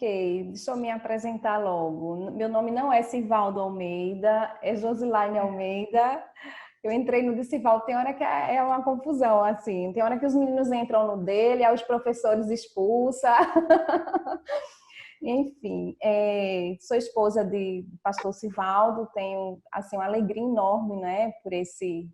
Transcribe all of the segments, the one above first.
deixa eu me apresentar logo. Meu nome não é Sivaldo Almeida, é Josilaine Almeida. Eu entrei no de Sivaldo, tem hora que é uma confusão, assim. Tem hora que os meninos entram no dele, aí os professores expulsam. Enfim, sou esposa de pastor Sivaldo, tenho, assim, uma alegria enorme, né, por esse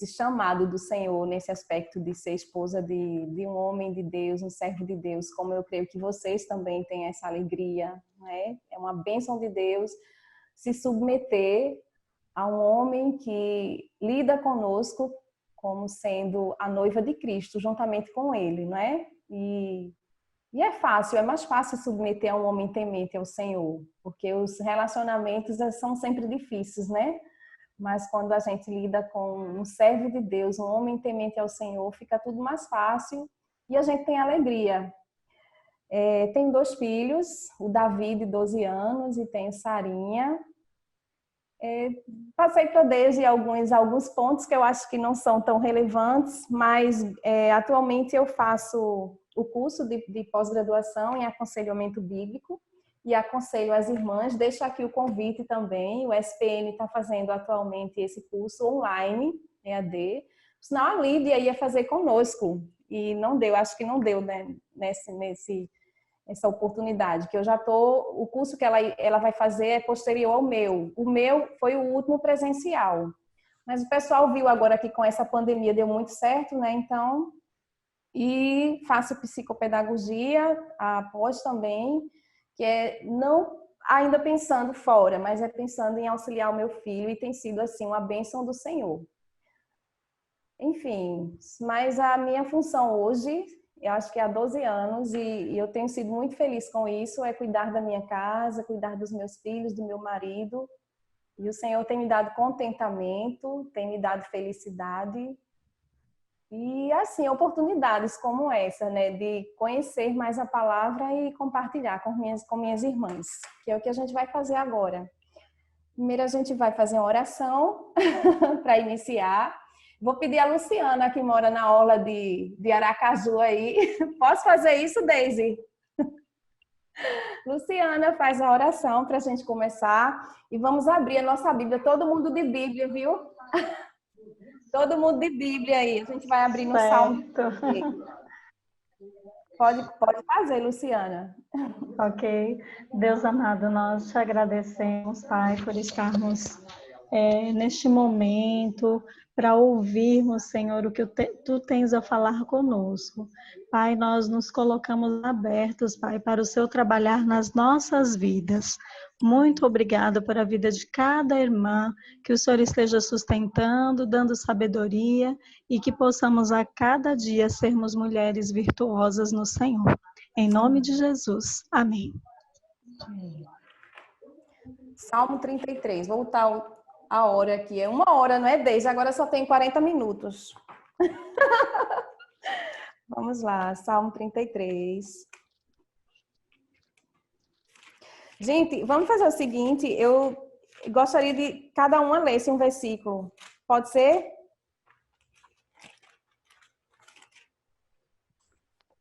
chamado do Senhor nesse aspecto de ser esposa de um homem de Deus, um servo de Deus, como eu creio que vocês também têm essa alegria, né? É uma bênção de Deus se submeter a um homem que lida conosco como sendo a noiva de Cristo, juntamente com ele, não é? E é fácil, é mais fácil submeter a um homem temente ao Senhor, porque os relacionamentos são sempre difíceis, né? Mas quando a gente lida com um servo de Deus, um homem temente ao Senhor, fica tudo mais fácil e a gente tem alegria. Tenho 2 filhos, o Davi, de 12 anos, e tenho Sarinha. Passei para desde alguns pontos que eu acho que não são tão relevantes, mas atualmente eu faço o curso de pós-graduação em aconselhamento bíblico e aconselho as irmãs. Deixo aqui o convite também. O SPN está fazendo atualmente esse curso online, EAD. Senão a Lídia ia fazer conosco e não deu, acho que não deu, né, essa oportunidade, que eu já estou, o curso que ela vai fazer é posterior ao meu. O meu foi o último presencial. Mas o pessoal viu agora que com essa pandemia deu muito certo, né? Então, e faço psicopedagogia, a pós também, que é não ainda pensando fora, mas é pensando em auxiliar o meu filho e tem sido assim uma bênção do Senhor. Enfim, mas a minha função hoje, eu acho que há 12 anos, e eu tenho sido muito feliz com isso, é cuidar da minha casa, cuidar dos meus filhos, do meu marido. E o Senhor tem me dado contentamento, tem me dado felicidade. E, assim, oportunidades como essa, né, de conhecer mais a palavra e compartilhar com minhas irmãs, que é o que a gente vai fazer agora. Primeiro a gente vai fazer uma oração para iniciar. Vou pedir a Luciana, que mora na orla de Aracaju aí. Posso fazer isso, Deise? Luciana, faz a oração para a gente começar. E vamos abrir a nossa Bíblia. Todo mundo de Bíblia, viu? Todo mundo de Bíblia aí. A gente vai abrir no Salmo. Certo. Pode fazer, Luciana. Ok. Deus amado, nós te agradecemos, Pai, por estarmos neste momento, para ouvirmos, Senhor, o que Tu tens a falar conosco. Pai, nós nos colocamos abertos, Pai, para o Seu trabalhar nas nossas vidas. Muito obrigada por a vida de cada irmã, que o Senhor esteja sustentando, dando sabedoria e que possamos a cada dia sermos mulheres virtuosas no Senhor. Em nome de Jesus. Amém. Salmo 33. Vou voltar a hora aqui. É 1 hora, não é 10. Agora só tem 40 minutos. Vamos lá. Salmo 33. Gente, vamos fazer o seguinte. Eu gostaria de cada uma lesse um versículo. Pode ser?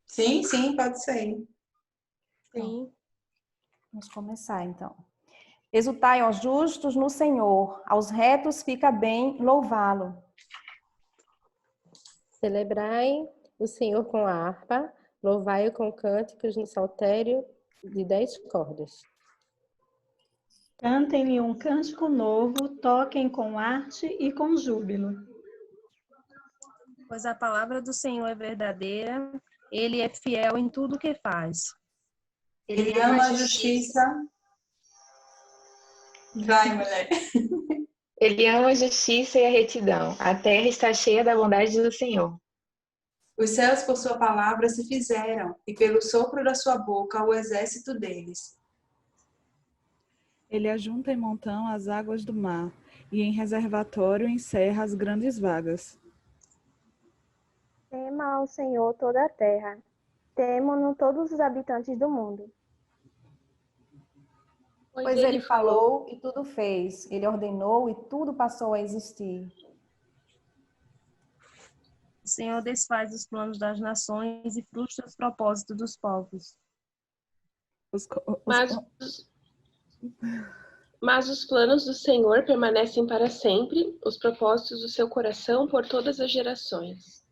Sim, pode ser. Sim. Vamos começar, então. Exultai aos justos no Senhor, aos retos fica bem louvá-lo. Celebrai o Senhor com a harpa, louvai-o com cânticos no saltério de 10 cordas. Cantem-lhe um cântico novo, toquem com arte e com júbilo. Pois a palavra do Senhor é verdadeira, ele é fiel em tudo o que faz. Ele ama a justiça. Vai, mulher. Ele ama a justiça e a retidão. A terra está cheia da bondade do Senhor. Os céus por sua palavra se fizeram, e pelo sopro da sua boca o exército deles. Ele ajunta em montão as águas do mar, e em reservatório encerra as grandes vagas. Tema ao Senhor toda a terra, temam-no todos os habitantes do mundo. Pois ele falou e tudo fez, ele ordenou e tudo passou a existir. O Senhor desfaz os planos das nações e frustra os propósitos dos povos. Os co- os- Mas, mas os planos do Senhor permanecem para sempre, os propósitos do seu coração por todas as gerações.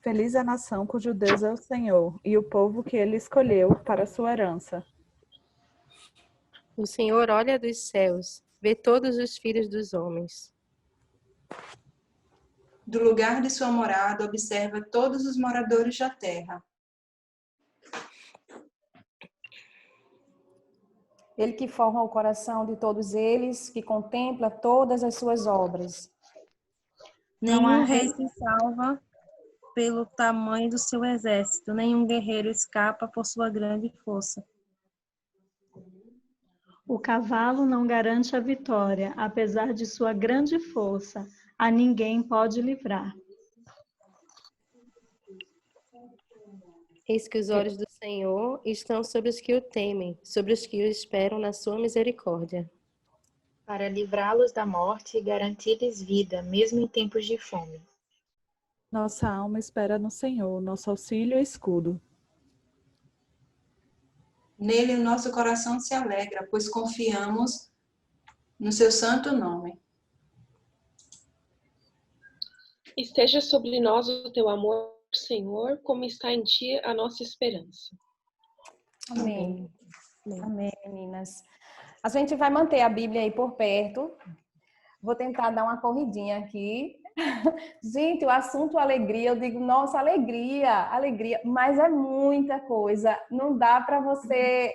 Feliz a nação cujo Deus é o Senhor, e o povo que ele escolheu para sua herança. O Senhor olha dos céus, vê todos os filhos dos homens. Do lugar de sua morada, observa todos os moradores da terra. Ele que forma o coração de todos eles, que contempla todas as suas obras. Não há Nenhum rei se salva pelo tamanho do seu exército, nenhum guerreiro escapa por sua grande força. O cavalo não garante a vitória, apesar de sua grande força. A ninguém pode livrar. Eis que os olhos do Senhor estão sobre os que o temem, sobre os que o esperam na sua misericórdia. Para livrá-los da morte e garantir-lhes vida, mesmo em tempos de fome. Nossa alma espera no Senhor, nosso auxílio e escudo. Nele o nosso coração se alegra, pois confiamos no seu santo nome. Esteja sobre nós o teu amor, Senhor, como está em ti a nossa esperança. Amém. Amém, meninas. A gente vai manter a Bíblia aí por perto. Vou tentar dar uma corridinha aqui. Gente, o assunto alegria, eu digo, nossa, alegria, alegria, mas é muita coisa, não dá para você,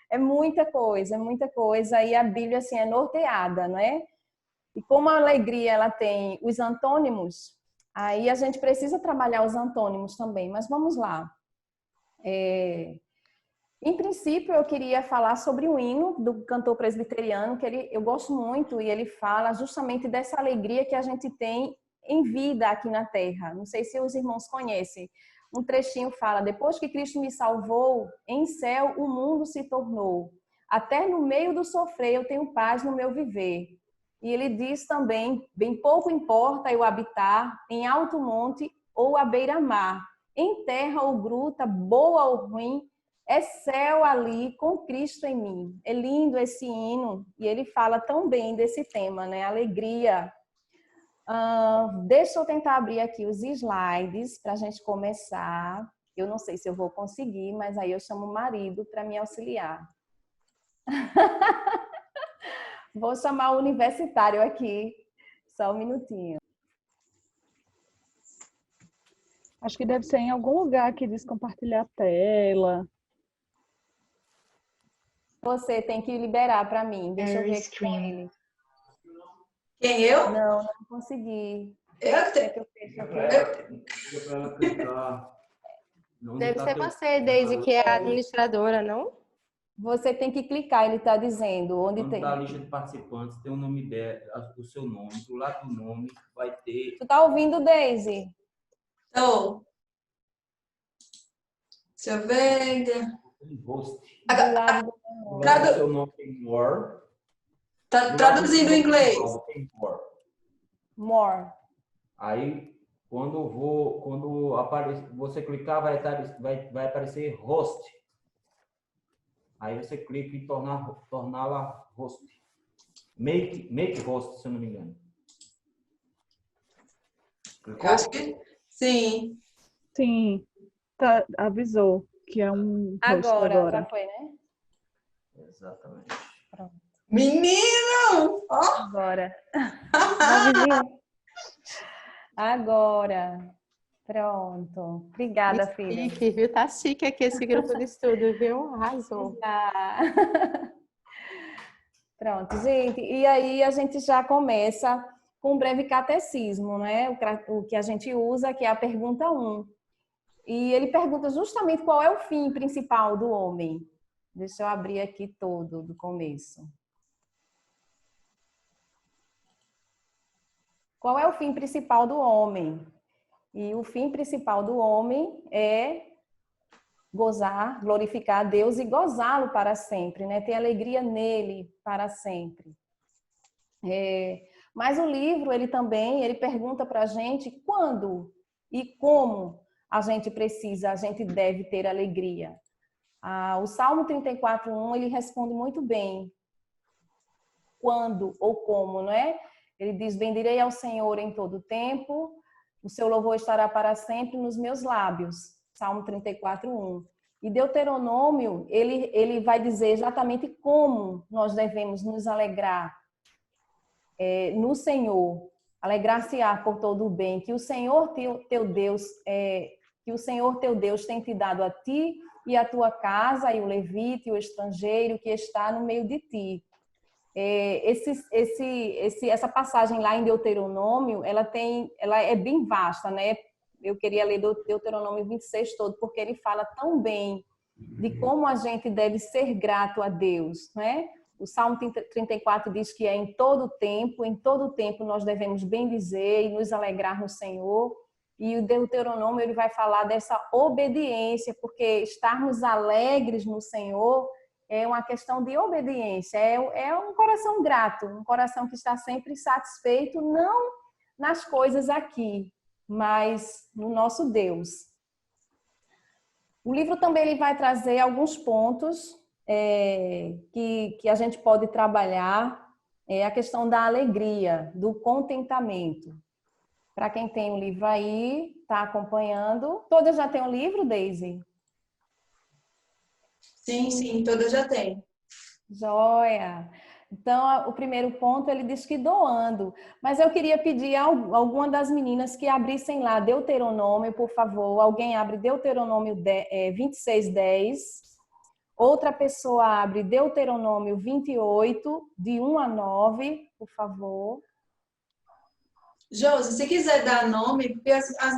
é muita coisa, e a Bíblia, assim, é norteada, não é? E como a alegria, ela tem os antônimos, aí a gente precisa trabalhar os antônimos também, mas vamos lá. Em princípio, eu queria falar sobre o hino do cantor presbiteriano, que eu gosto muito, e ele fala justamente dessa alegria que a gente tem em vida aqui na Terra. Não sei se os irmãos conhecem. Um trechinho fala: depois que Cristo me salvou, em céu o mundo se tornou. Até no meio do sofrer eu tenho paz no meu viver. E ele diz também: bem pouco importa eu habitar em alto monte ou à beira-mar, em terra ou gruta, boa ou ruim, é céu ali com Cristo em mim. É lindo esse hino e ele fala tão bem desse tema, né? Alegria. Deixa eu tentar abrir aqui os slides para a gente começar. Eu não sei se eu vou conseguir, mas aí eu chamo o marido para me auxiliar. Vou chamar o universitário aqui. Só um minutinho. Acho que deve ser em algum lugar que diz compartilhar a tela. Você tem que liberar para mim. Deixa eu ver aqui com ele. Quem, eu? Não consegui. Eu Quer que eu feche aqui? Deve ser você, Deise, que é a administradora, não? Você tem que clicar, ele está dizendo. Onde Quando tem? tá a lista de participantes, tem o nome dela, o seu nome. Do lado do nome vai ter... Tu tá ouvindo, Deise? Tô. Deixa eu ver. Host. Do lado Do lado do seu nome tem more. Tá traduzindo em inglês. Tem more. More. Aí, quando você clicar, vai aparecer host. Aí você clica em torná-la host. Make host, se eu não me engano. Clicou? Acho que sim. Sim, tá, avisou que é um host agora. Já foi, né? Exatamente. Pronto. Menino! Ó. Agora. Agora. Pronto. Obrigada, filha. Chique, viu? Tá chique aqui esse grupo de estudo, viu? Arrasou. Pronto, gente. E aí a gente já começa com um breve catecismo, né? O que a gente usa, que é a pergunta 1. E ele pergunta justamente qual é o fim principal do homem. Deixa eu abrir aqui todo do começo. Qual é o fim principal do homem? E o fim principal do homem é gozar, glorificar a Deus e gozá-lo para sempre, né? Ter alegria nele para sempre. Mas o livro, ele pergunta para a gente quando e como a gente deve ter alegria. O Salmo 34:1, ele responde muito bem quando ou como, não é? Ele diz: bendirei ao Senhor em todo tempo, o seu louvor estará para sempre nos meus lábios. Salmo 34:1. E Deuteronômio, ele vai dizer exatamente como nós devemos nos alegrar no Senhor, alegrar-se-á por todo o bem que o Senhor teu Deus tem te dado a ti e a tua casa, e o levita e o estrangeiro que está no meio de ti. Essa passagem lá em Deuteronômio, ela é bem vasta, né? Eu queria ler Deuteronômio 26 todo, porque ele fala tão bem de como a gente deve ser grato a Deus, né? O Salmo 34 diz que em todo tempo nós devemos bendizer e nos alegrar no Senhor. E o Deuteronômio, ele vai falar dessa obediência, porque estarmos alegres no Senhor é uma questão de obediência, é um coração grato, um coração que está sempre satisfeito, não nas coisas aqui, mas no nosso Deus. O livro também ele vai trazer alguns pontos que a gente pode trabalhar, a questão da alegria, do contentamento. Para quem tem o livro aí, está acompanhando. Todas já têm o livro, Deise? Sim, todas já têm. Joia! Então, o primeiro ponto, ele diz que doando. Mas eu queria pedir a alguma das meninas que abrissem lá Deuteronômio, por favor. Alguém abre Deuteronômio 26:10. Outra pessoa abre Deuteronômio 28, de 1 a 9, por favor. Josi, se quiser dar nome, porque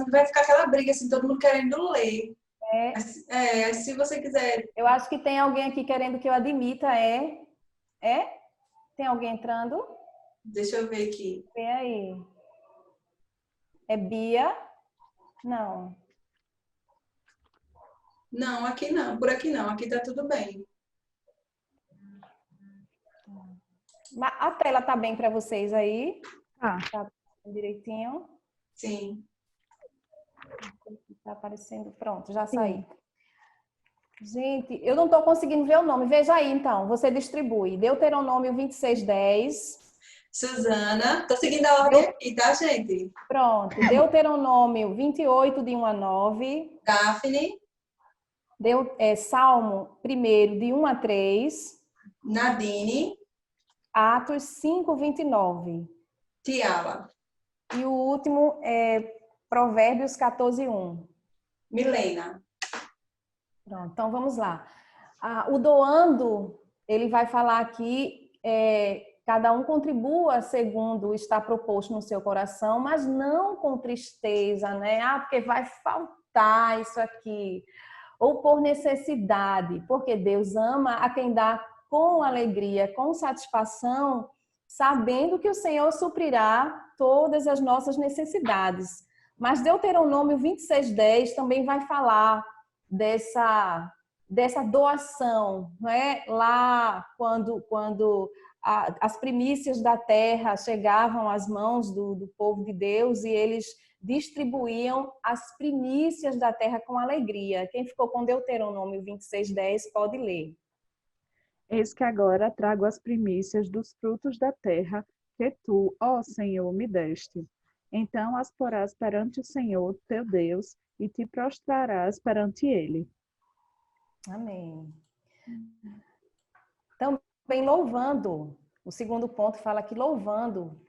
vai ficar aquela briga, assim, todo mundo querendo ler. Se você quiser. Eu acho que tem alguém aqui querendo que eu admita, Tem alguém entrando? Deixa eu ver aqui. Vem aí. É Bia? Não. Não, aqui não. Por aqui não. Aqui tá tudo bem. A tela tá bem para vocês aí? Tá direitinho? Sim. Tá aparecendo. Pronto, já saí. Gente, eu não estou conseguindo ver o nome. Veja aí, então. Você distribui. Deuteronômio 26:10. Suzana. Tô seguindo a ordem aqui, tá, gente? Pronto. Deuteronômio 28, de 1 a 9. Daphne. Salmo 1, de 1 a 3. Nadine. Atos 5:29. Tiala. E o último é Provérbios 14:1. Milena. Pronto, então vamos lá. O doando, ele vai falar aqui, cada um contribua segundo está proposto no seu coração, mas não com tristeza, né? Porque vai faltar isso aqui. Ou por necessidade, porque Deus ama a quem dá com alegria, com satisfação, sabendo que o Senhor suprirá todas as nossas necessidades. Mas Deuteronômio 26:10 também vai falar dessa doação, não é? Lá quando as primícias da terra chegavam às mãos do povo de Deus e eles distribuíam as primícias da terra com alegria. Quem ficou com Deuteronômio 26:10 pode ler. Eis que agora trago as primícias dos frutos da terra que tu, ó Senhor, me deste. Então as porás perante o Senhor, teu Deus, e te prostrarás perante ele. Amém. Também louvando. O segundo ponto fala que louvando.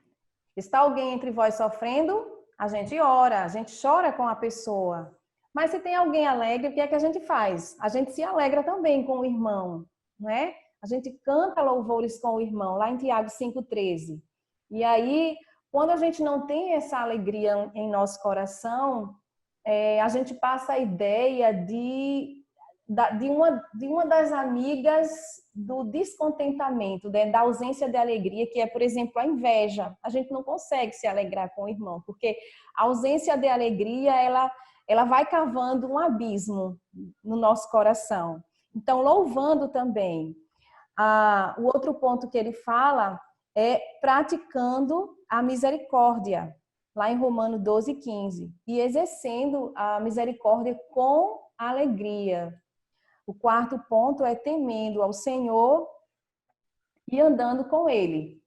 Está alguém entre vós sofrendo? A gente ora, a gente chora com a pessoa. Mas se tem alguém alegre, o que é que a gente faz? A gente se alegra também com o irmão, não é? A gente canta louvores com o irmão, lá em Tiago 5:13. E aí, quando a gente não tem essa alegria em nosso coração, a gente passa a ideia de uma das amigas do descontentamento, né? Da ausência de alegria, que é, por exemplo, a inveja. A gente não consegue se alegrar com o irmão, porque a ausência de alegria, ela vai cavando um abismo no nosso coração. Então, louvando também. O outro ponto que ele fala é praticando a misericórdia, lá em Romanos 12:15, e exercendo a misericórdia com alegria. O quarto ponto é temendo ao Senhor e andando com Ele.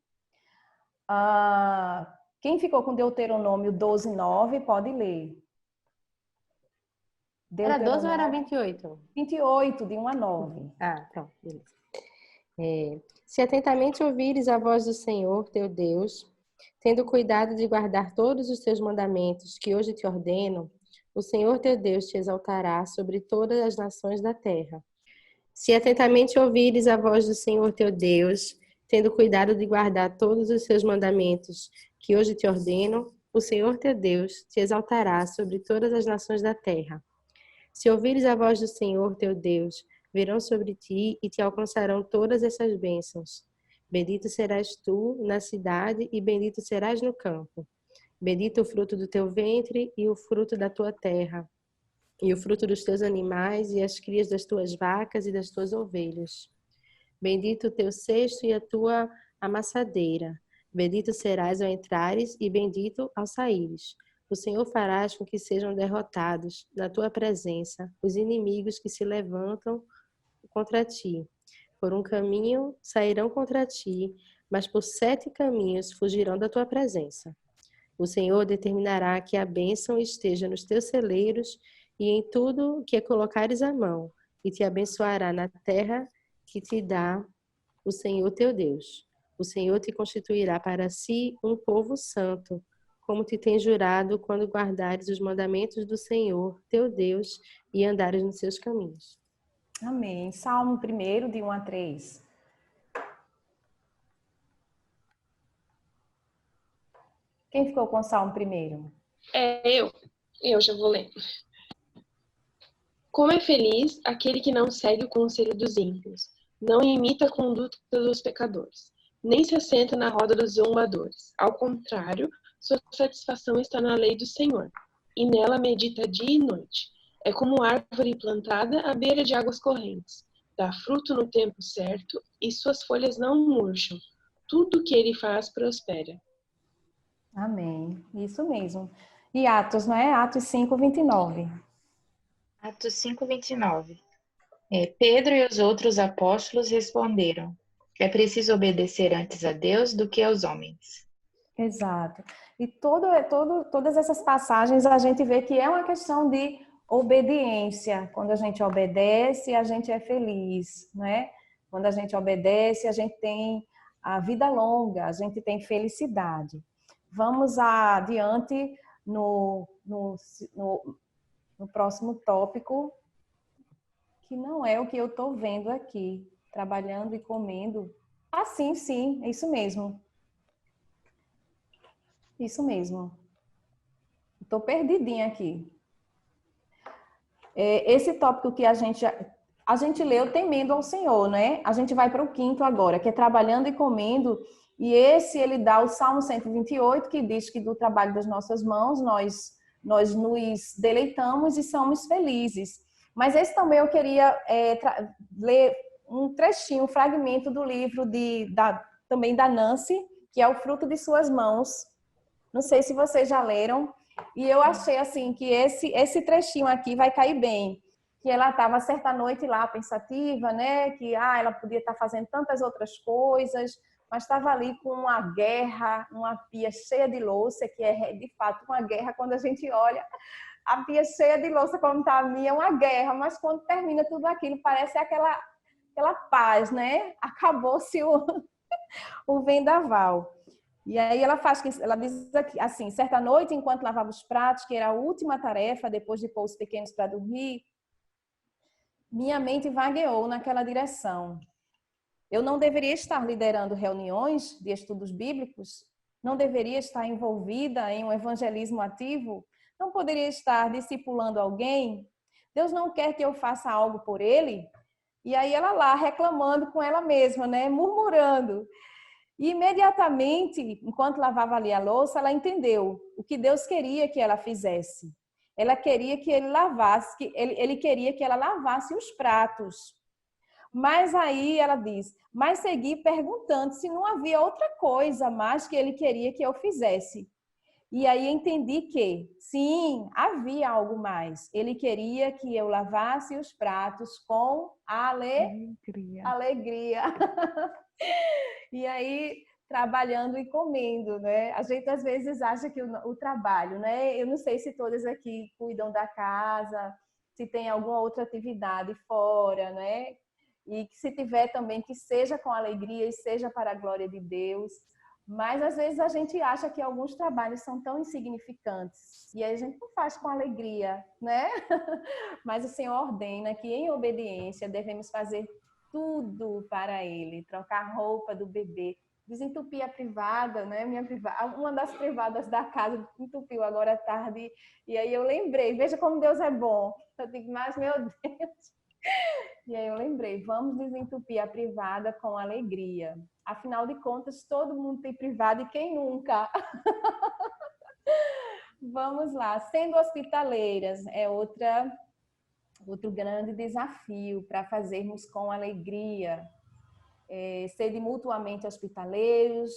Quem ficou com Deuteronômio 12:9 pode ler. Era 12 ou era 28? 28, de 1 a 9. Então, beleza. Se atentamente ouvires a voz do Senhor, teu Deus, tendo cuidado de guardar todos os teus mandamentos que hoje te ordeno, o Senhor teu Deus te exaltará sobre todas as nações da terra. Se atentamente ouvires a voz do Senhor teu Deus, tendo cuidado de guardar todos os seus mandamentos que hoje te ordeno, o Senhor teu Deus te exaltará sobre todas as nações da terra. Se ouvires a voz do Senhor teu Deus, virão sobre ti e te alcançarão todas essas bênçãos. Bendito serás tu na cidade e bendito serás no campo. Bendito o fruto do teu ventre e o fruto da tua terra, e o fruto dos teus animais e as crias das tuas vacas e das tuas ovelhas. Bendito o teu cesto e a tua amassadeira. Bendito serás ao entrares e bendito ao saíres. O Senhor farás com que sejam derrotados na tua presença os inimigos que se levantam contra ti. Por um caminho sairão contra ti, mas por 7 caminhos fugirão da tua presença. O Senhor determinará que a bênção esteja nos teus celeiros e em tudo que colocares a mão, e te abençoará na terra que te dá o Senhor teu Deus. O Senhor te constituirá para si um povo santo, como te tem jurado quando guardares os mandamentos do Senhor teu Deus e andares nos seus caminhos. Amém. Salmo 1, de 1 a 3. Quem ficou com o Salmo 1? Eu já vou ler. Como é feliz aquele que não segue o conselho dos ímpios, não imita a conduta dos pecadores, nem se assenta na roda dos zombadores. Ao contrário, sua satisfação está na lei do Senhor, e nela medita dia e noite. É como árvore plantada à beira de águas correntes. Dá fruto no tempo certo, e suas folhas não murcham. Tudo que ele faz prospera. Amém. Isso mesmo. E Atos, não é? Atos 5:29. Atos 5:29. Pedro e os outros apóstolos responderam: é preciso obedecer antes a Deus do que aos homens. Exato. E todas essas passagens a gente vê que é uma questão de obediência. Quando a gente obedece, a gente é feliz, né? Quando a gente obedece, a gente tem a vida longa, a gente tem felicidade. Vamos adiante no próximo tópico, que não é o que eu estou vendo aqui. Trabalhando e comendo. Sim, é isso mesmo. Isso mesmo. Estou perdidinha aqui. Esse tópico que a gente leu temendo ao Senhor, né? A gente vai para o 5º agora, que é trabalhando e comendo. E ele dá o Salmo 128, que diz que do trabalho das nossas mãos nós nos deleitamos e somos felizes. Mas esse também eu queria ler um trechinho, um fragmento do livro também da Nancy, que é O Fruto de Suas Mãos. Não sei se vocês já leram. E eu achei assim que esse trechinho aqui vai cair bem. Que ela estava certa noite lá pensativa, né? Que ela podia estar fazendo tantas outras coisas, mas estava ali com uma guerra, uma pia cheia de louça, que é de fato uma guerra quando a gente olha. A pia cheia de louça, como está a minha, é uma guerra, mas quando termina tudo aquilo, parece aquela paz, né? Acabou-se o vendaval. E aí ela diz aqui, assim, certa noite, enquanto lavava os pratos, que era a última tarefa, depois de pôr os pequenos para dormir, minha mente vagueou naquela direção. Eu não deveria estar liderando reuniões de estudos bíblicos? Não deveria estar envolvida em um evangelismo ativo? Não poderia estar discipulando alguém? Deus não quer que eu faça algo por ele? E aí ela lá reclamando com ela mesma, né? Murmurando. E imediatamente, enquanto lavava ali a louça, ela entendeu o que Deus queria que ela fizesse. Ela queria que ele queria que ela lavasse os pratos. Mas aí ela diz, mas segui perguntando se não havia outra coisa mais que ele queria que eu fizesse. E aí entendi que, sim, havia algo mais. Ele queria que eu lavasse os pratos com alegria. E aí, trabalhando e comendo, né? A gente às vezes acha que o trabalho, né? Eu não sei se todas aqui cuidam da casa, se tem alguma outra atividade fora, né? E que se tiver também, que seja com alegria e seja para a glória de Deus. Mas às vezes a gente acha que alguns trabalhos são tão insignificantes e a gente não faz com alegria, né? Mas o Senhor ordena que em obediência devemos fazer tudo para Ele, trocar a roupa do bebê, desentupir a privada, né? Uma das privadas da casa entupiu agora à tarde e aí eu lembrei, veja como Deus é bom. Eu digo, mas meu Deus. E aí eu lembrei, vamos desentupir a privada com alegria. Afinal de contas, todo mundo tem privada e quem nunca? Vamos lá, sendo hospitaleiras é outro grande desafio para fazermos com alegria. Sede mutuamente hospitaleiros,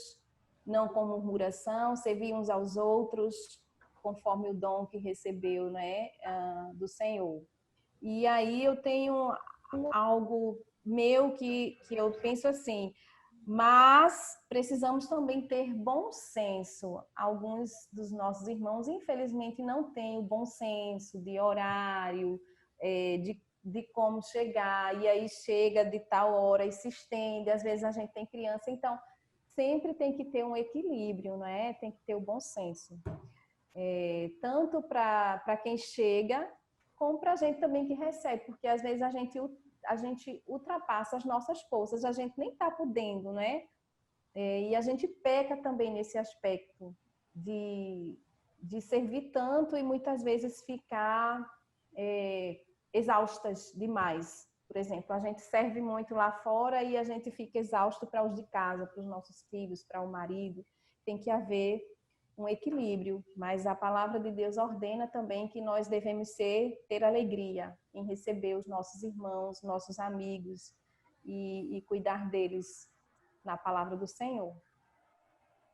não com murmuração, servir uns aos outros, conforme o dom que recebeu, né, do Senhor. E aí eu tenho algo meu que eu penso assim, mas precisamos também ter bom senso. Alguns dos nossos irmãos, infelizmente, não têm o bom senso de horário, de como chegar, e aí chega de tal hora e se estende, às vezes a gente tem criança, então sempre tem que ter um equilíbrio, não é? Tem que ter o bom senso. Tanto para quem chega, como para a gente também que recebe, porque às vezes a gente ultrapassa as nossas forças, a gente nem está podendo, né? E a gente peca também nesse aspecto de servir tanto e muitas vezes ficar exaustas demais. Por exemplo, a gente serve muito lá fora e a gente fica exausto para os de casa, para os nossos filhos, para o marido. Tem que haver um equilíbrio, mas a palavra de Deus ordena também que nós devemos ter alegria em receber os nossos irmãos, nossos amigos e cuidar deles na palavra do Senhor.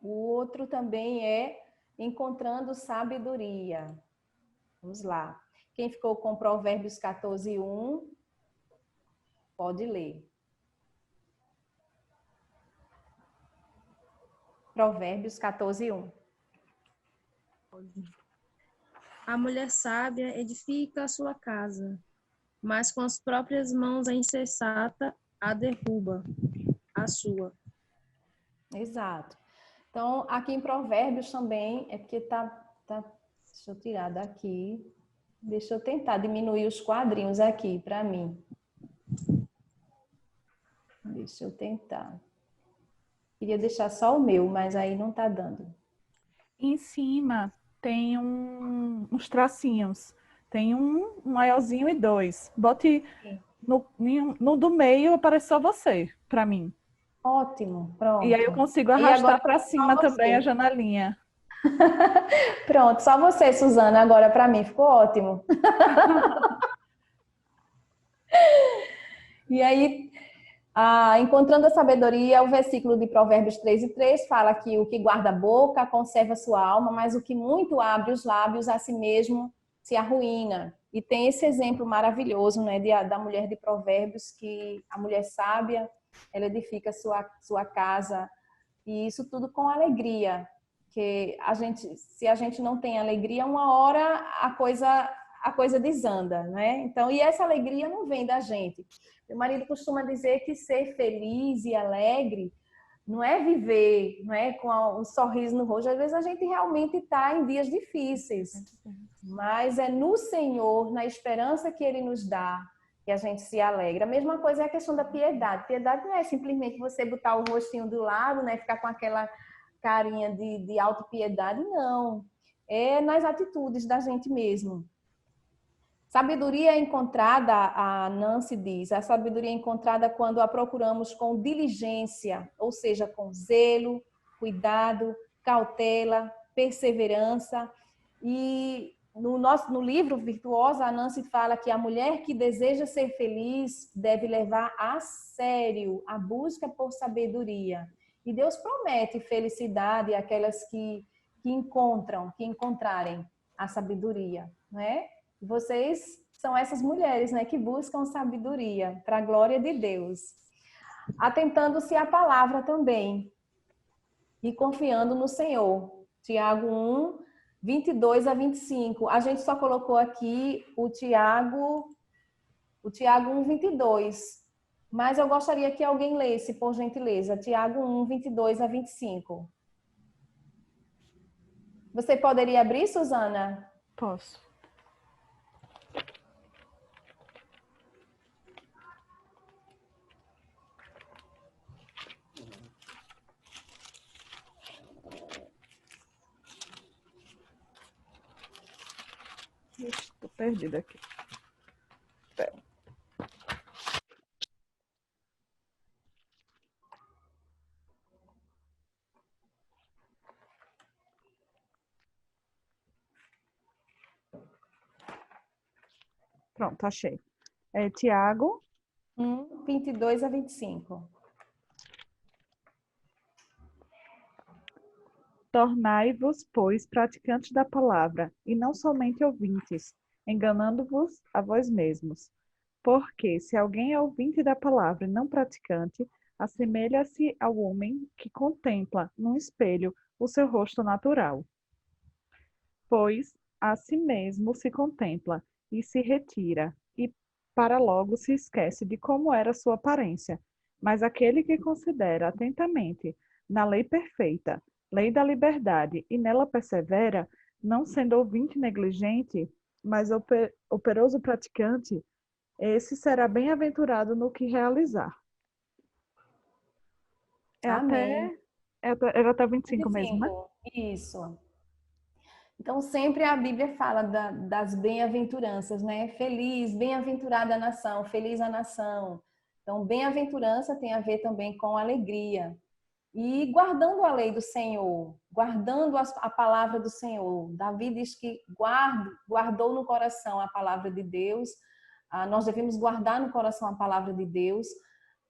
O outro também é encontrando sabedoria. Vamos lá. Quem ficou com Provérbios 14:1, pode ler. Provérbios 14:1. A mulher sábia edifica a sua casa, mas com as próprias mãos a insensata a derruba, a sua. Exato. Então, aqui em Provérbios também, é porque deixa eu tirar daqui, deixa eu tentar diminuir os quadrinhos aqui para mim. Deixa eu tentar. Queria deixar só o meu, mas aí não tá dando. Em cima tem uns tracinhos. Tem um maiorzinho e 2. Bote no do meio, aparece só você, para mim. Ótimo, pronto. E aí eu consigo arrastar para cima também a janelinha. Pronto, só você, Suzana, agora para mim. Ficou ótimo. E aí, encontrando a sabedoria, o versículo de Provérbios 13:3 fala que o que guarda a boca conserva a sua alma, mas o que muito abre os lábios a si mesmo se arruína. E tem esse exemplo maravilhoso, né, da mulher de Provérbios, que a mulher sábia, ela edifica sua casa, e isso tudo com alegria. Que se a gente não tem alegria, uma hora a coisa desanda, né? Então, e essa alegria não vem da gente. Meu marido costuma dizer que ser feliz e alegre não é viver, não é com um sorriso no rosto. Às vezes a gente realmente está em dias difíceis, mas é no Senhor, na esperança que Ele nos dá, que a gente se alegra. A mesma coisa é a questão da piedade. Piedade não é simplesmente você botar o rostinho do lado, né? Ficar com aquela carinha de autopiedade, não. É nas atitudes da gente mesmo. Sabedoria é encontrada, a Nancy diz, a sabedoria é encontrada quando a procuramos com diligência, ou seja, com zelo, cuidado, cautela, perseverança. E no livro Virtuosa, a Nancy fala que a mulher que deseja ser feliz deve levar a sério a busca por sabedoria. E Deus promete felicidade àquelas que que encontrarem a sabedoria, né? Vocês são essas mulheres, né, que buscam sabedoria para a glória de Deus, atentando-se à palavra também e confiando no Senhor. Tiago 1, 22 a 25. A gente só colocou aqui o Tiago 1, 22. Mas eu gostaria que alguém lesse, por gentileza, Tiago 1, 22 a 25. Você poderia abrir, Suzana? Posso. Estou perdida aqui. Espera. Pronto, achei. Tiago 1, 22 a 25. Tornai-vos, pois, praticantes da palavra, e não somente ouvintes, enganando-vos a vós mesmos. Porque, se alguém é ouvinte da palavra e não praticante, assemelha-se ao homem que contempla num espelho o seu rosto natural. Pois a si mesmo se contempla e se retira, e para logo se esquece de como era sua aparência. Mas aquele que considera atentamente na lei perfeita, lei da liberdade, e nela persevera, não sendo ouvinte negligente, mas operoso praticante, esse será bem-aventurado no que realizar. Amém. Era até 25 mesmo, né? 25. Isso. Então, sempre a Bíblia fala das bem-aventuranças, né? Feliz, bem-aventurada a nação, feliz a nação. Então, bem-aventurança tem a ver também com alegria. E guardando a lei do Senhor, guardando a palavra do Senhor. Davi diz que guardou no coração a palavra de Deus. Nós devemos guardar no coração a palavra de Deus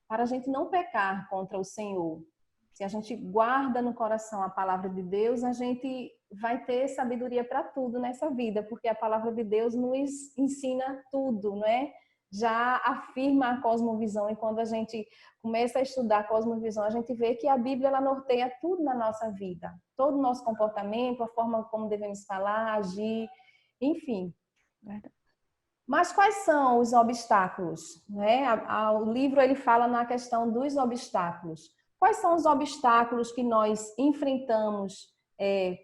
para a gente não pecar contra o Senhor. Se a gente guarda no coração a palavra de Deus, a gente vai ter sabedoria para tudo nessa vida, porque a palavra de Deus nos ensina tudo, não é? Já afirma a cosmovisão, e quando a gente começa a estudar a cosmovisão, a gente vê que a Bíblia ela norteia tudo na nossa vida, todo o nosso comportamento, a forma como devemos falar, agir, enfim. Mas quais são os obstáculos? Né? O livro ele fala na questão dos obstáculos. Quais são os obstáculos que nós enfrentamos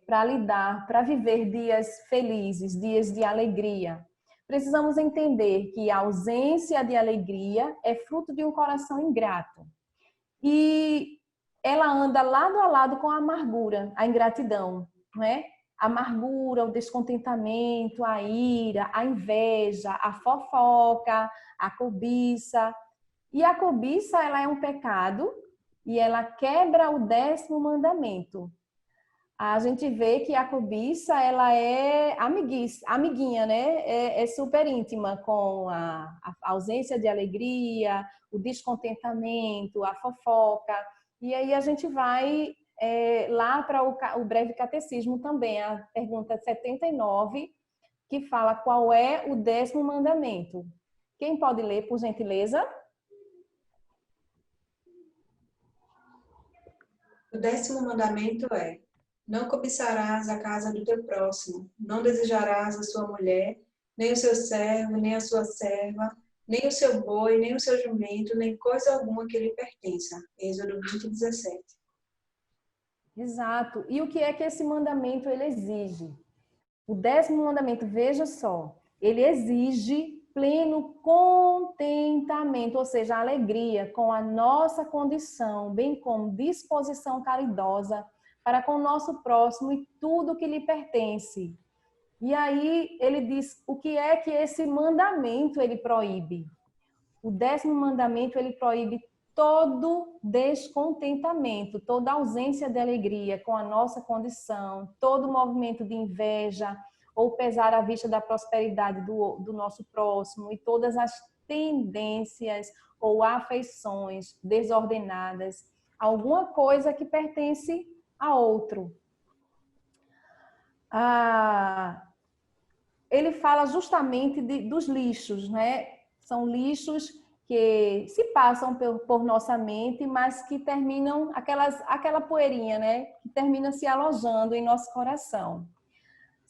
para lidar, para viver dias felizes, dias de alegria? Precisamos entender que a ausência de alegria é fruto de um coração ingrato. E ela anda lado a lado com a amargura, a ingratidão, né? A amargura, o descontentamento, a ira, a inveja, a fofoca, a cobiça. E a cobiça, ela é um pecado e ela quebra o 10º mandamento. A gente vê que a cobiça, ela é amiguinha, né? É super íntima com a ausência de alegria, o descontentamento, a fofoca. E aí a gente vai lá para o breve catecismo também, a pergunta 79, que fala qual é o 10º mandamento. Quem pode ler, por gentileza? O 10º mandamento é: não cobiçarás a casa do teu próximo, não desejarás a sua mulher, nem o seu servo, nem a sua serva, nem o seu boi, nem o seu jumento, nem coisa alguma que lhe pertença. Êxodo 20:17. Exato. E o que é que esse mandamento ele exige? O 10º mandamento, veja só, ele exige pleno contentamento, ou seja, alegria com a nossa condição, bem como disposição caridosa para com o nosso próximo e tudo que lhe pertence. E aí ele diz o que é que esse mandamento ele proíbe. O 10º mandamento ele proíbe todo descontentamento, toda ausência de alegria com a nossa condição, todo movimento de inveja ou pesar à vista da prosperidade do nosso próximo e todas as tendências ou afeições desordenadas, alguma coisa que pertence a outro. ele fala justamente dos lixos, né? São lixos que se passam por nossa mente, mas que terminam, aquela poeirinha, né? Que termina se alojando em nosso coração.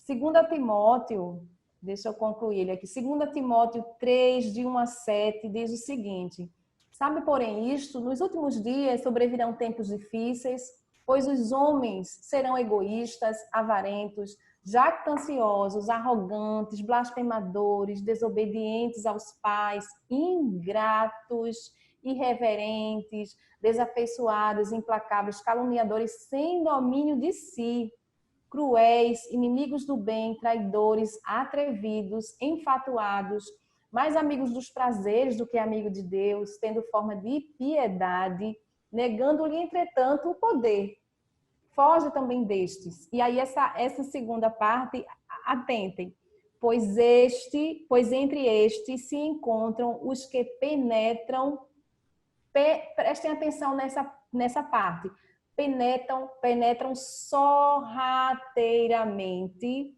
2 Timóteo, deixa eu concluir ele aqui, 2 Timóteo 3, de 1 a 7, diz o seguinte: sabe, porém, isto, nos últimos dias sobrevirão tempos difíceis, pois os homens serão egoístas, avarentos, jactanciosos, arrogantes, blasfemadores, desobedientes aos pais, ingratos, irreverentes, desafeiçoados, implacáveis, caluniadores, sem domínio de si, cruéis, inimigos do bem, traidores, atrevidos, enfatuados, mais amigos dos prazeres do que amigos de Deus, tendo forma de piedade, negando-lhe, entretanto, o poder. Foge também destes. E aí essa segunda parte, atentem, pois entre estes se encontram os que penetram, prestem atenção nessa parte, penetram sorrateiramente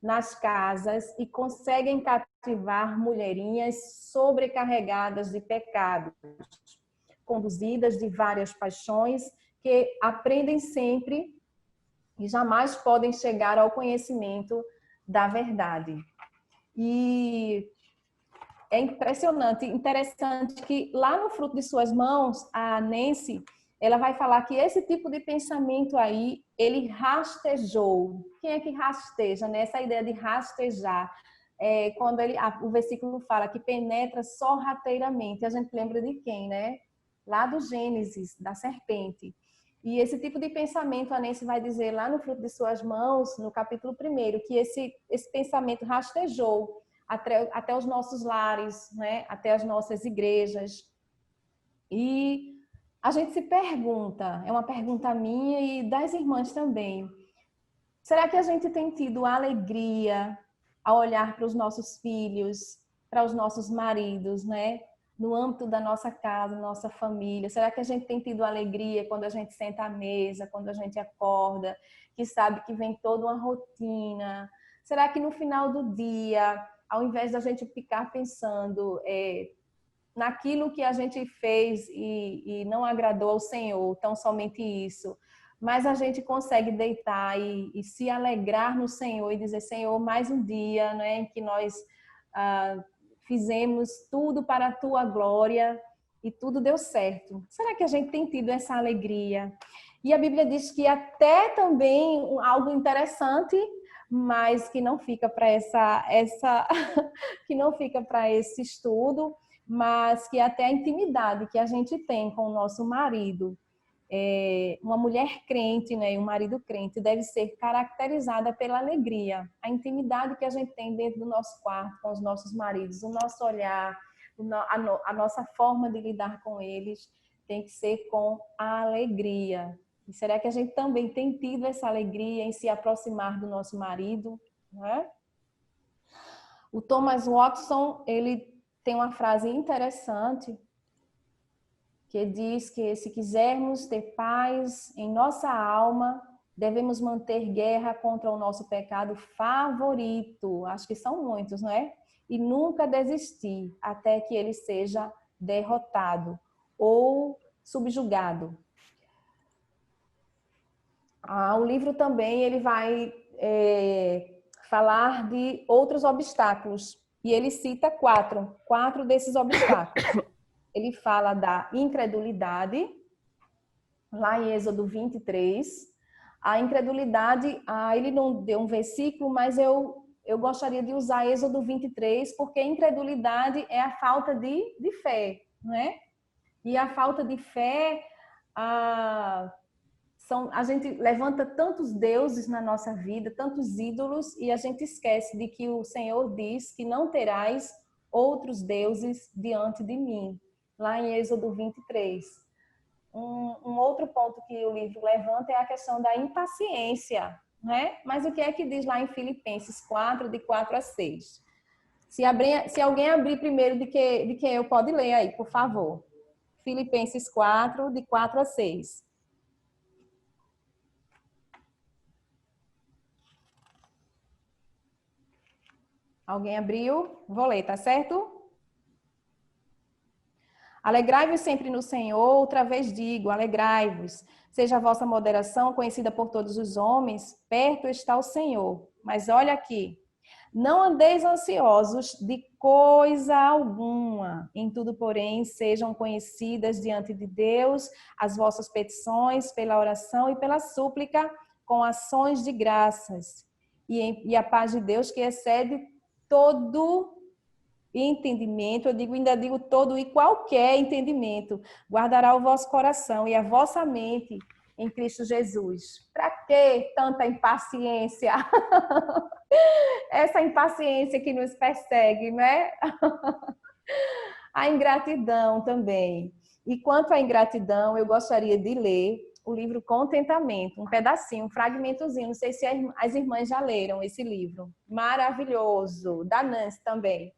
nas casas e conseguem cativar mulherinhas sobrecarregadas de pecados, conduzidas de várias paixões, que aprendem sempre e jamais podem chegar ao conhecimento da verdade. E é interessante que lá no Fruto de Suas Mãos, a Nancy, ela vai falar que esse tipo de pensamento aí, ele rastejou. Quem é que rasteja, né? Essa ideia de rastejar. Quando o versículo fala que penetra sorrateiramente, a gente lembra de quem, né? Lá do Gênesis, da serpente. E esse tipo de pensamento, a Nancy vai dizer lá no Fruto de Suas Mãos, no capítulo 1, que esse pensamento rastejou até os nossos lares, né? Até as nossas igrejas. E a gente se pergunta, é uma pergunta minha e das irmãs também, será que a gente tem tido alegria ao olhar para os nossos filhos, para os nossos maridos, né? No âmbito da nossa casa, nossa família? Será que a gente tem tido alegria quando a gente senta à mesa, quando a gente acorda, que sabe que vem toda uma rotina? Será que no final do dia, ao invés da gente ficar pensando naquilo que a gente fez e não agradou ao Senhor, tão somente isso, mas a gente consegue deitar e se alegrar no Senhor e dizer: Senhor, mais um dia, né, em que nós fizemos tudo para a Tua glória e tudo deu certo. Será que a gente tem tido essa alegria? E a Bíblia diz que até também algo interessante, mas que não fica para que não fica para esse estudo, mas que até a intimidade que a gente tem com o nosso marido, uma mulher crente, né, e um marido crente, deve ser caracterizada pela alegria. A intimidade que a gente tem dentro do nosso quarto com os nossos maridos, o nosso olhar, a nossa forma de lidar com eles tem que ser com a alegria. E será que a gente também tem tido essa alegria em se aproximar do nosso marido, né? O Thomas Watson, ele tem uma frase interessante que diz que se quisermos ter paz em nossa alma, devemos manter guerra contra o nosso pecado favorito. Acho que são muitos, não é? E nunca desistir até que ele seja derrotado ou subjugado. O livro também ele vai falar de outros obstáculos. E ele cita quatro desses obstáculos. Ele fala da incredulidade, lá em Êxodo 23. A incredulidade, ele não deu um versículo, mas eu gostaria de usar Êxodo 23, porque incredulidade é a falta de fé, não é? E a falta de fé, a gente levanta tantos deuses na nossa vida, tantos ídolos, e a gente esquece de que o Senhor diz que não terás outros deuses diante de mim, lá em Êxodo 23. Um outro ponto que o livro levanta é a questão da impaciência, né? Mas o que é que diz lá em Filipenses 4, de 4 a 6? Se alguém abrir primeiro de quem eu, pode ler aí, por favor. Filipenses 4, de 4 a 6. Alguém abriu? Vou ler, tá certo? Alegrai-vos sempre no Senhor, outra vez digo, alegrai-vos. Seja a vossa moderação conhecida por todos os homens, perto está o Senhor. Mas olha aqui, não andeis ansiosos de coisa alguma. Em tudo, porém, sejam conhecidas diante de Deus as vossas petições pela oração e pela súplica com ações de graças. E a paz de Deus, que excede todo entendimento, ainda digo todo e qualquer entendimento, guardará o vosso coração e a vossa mente em Cristo Jesus. Para que tanta impaciência? Essa impaciência que nos persegue, né? A ingratidão também. E quanto à ingratidão, eu gostaria de ler o livro Contentamento, um pedacinho, um fragmentozinho. Não sei se as irmãs já leram esse livro. Maravilhoso. Da Nancy também.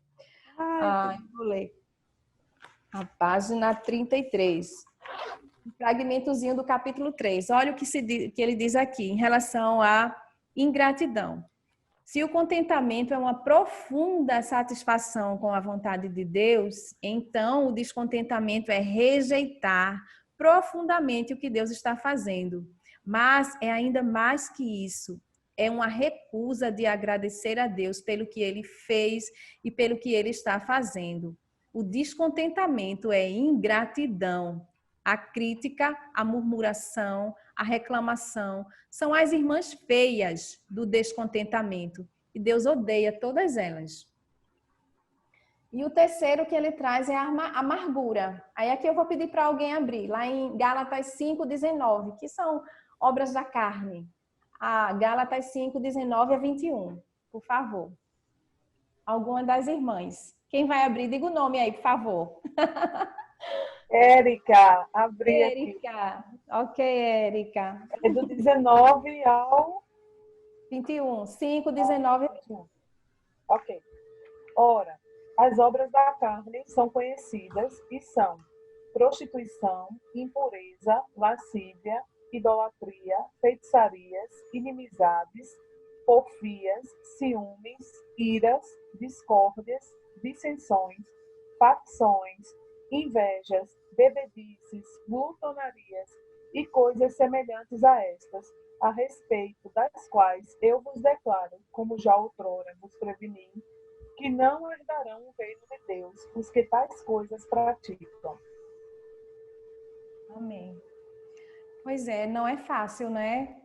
Vou ler. A página 33. Um fragmentozinho do capítulo 3. Olha o que ele diz aqui em relação à ingratidão. Se o contentamento é uma profunda satisfação com a vontade de Deus, então o descontentamento é rejeitar profundamente o que Deus está fazendo. Mas é ainda mais que isso. É uma recusa de agradecer a Deus pelo que Ele fez e pelo que Ele está fazendo. O descontentamento é ingratidão. A crítica, a murmuração, a reclamação são as irmãs feias do descontentamento. E Deus odeia todas elas. E o terceiro que ele traz é a amargura. Aí aqui eu vou pedir para alguém abrir, lá em Gálatas 5:19, que são obras da carne. Gálatas 5:19 a 21, por favor. Alguma das irmãs. Quem vai abrir, diga o nome aí, por favor. Érica, abri Érica. Aqui. Ok, Érica. É do 19 ao 21. 5:19 a 21. Ok. Ora, as obras da carne são conhecidas e são prostituição, impureza, lascívia, idolatria, feitiçarias, inimizades, porfias, ciúmes, iras, discórdias, dissensões, facções, invejas, bebedices, glutonarias e coisas semelhantes a estas, a respeito das quais eu vos declaro, como já outrora vos preveni, que não herdarão o reino de Deus os que tais coisas praticam. Amém. Pois é, não é fácil, né?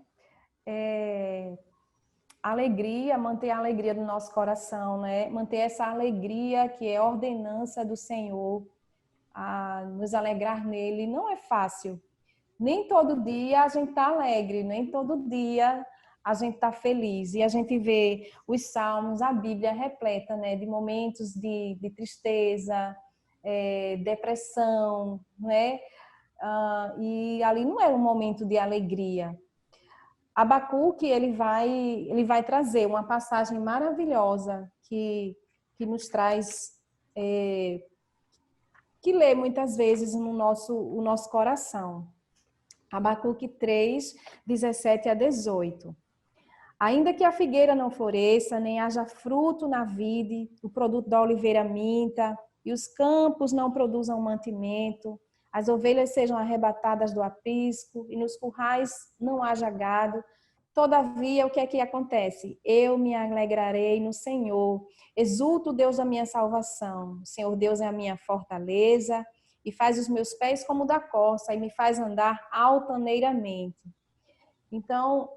Alegria, manter a alegria do nosso coração, né? Manter essa alegria que é ordenança do Senhor, a nos alegrar nele, não é fácil. Nem todo dia a gente está alegre, nem todo dia a gente está feliz. E a gente vê os salmos, a Bíblia repleta, né, de momentos de tristeza, depressão, né? E ali não era um momento de alegria. Abacuque, ele vai trazer uma passagem maravilhosa que nos traz, que lê muitas vezes o nosso coração. Abacuque 3, 17 a 18. Ainda que a figueira não floresça, nem haja fruto na vide, o produto da oliveira minta, e os campos não produzam mantimento, as ovelhas sejam arrebatadas do aprisco, e nos currais não haja gado, todavia, o que é que acontece? Eu me alegrarei no Senhor, exulto o Deus da minha salvação. O Senhor Deus é a minha fortaleza, e faz os meus pés como da corça, e me faz andar altaneiramente. Então,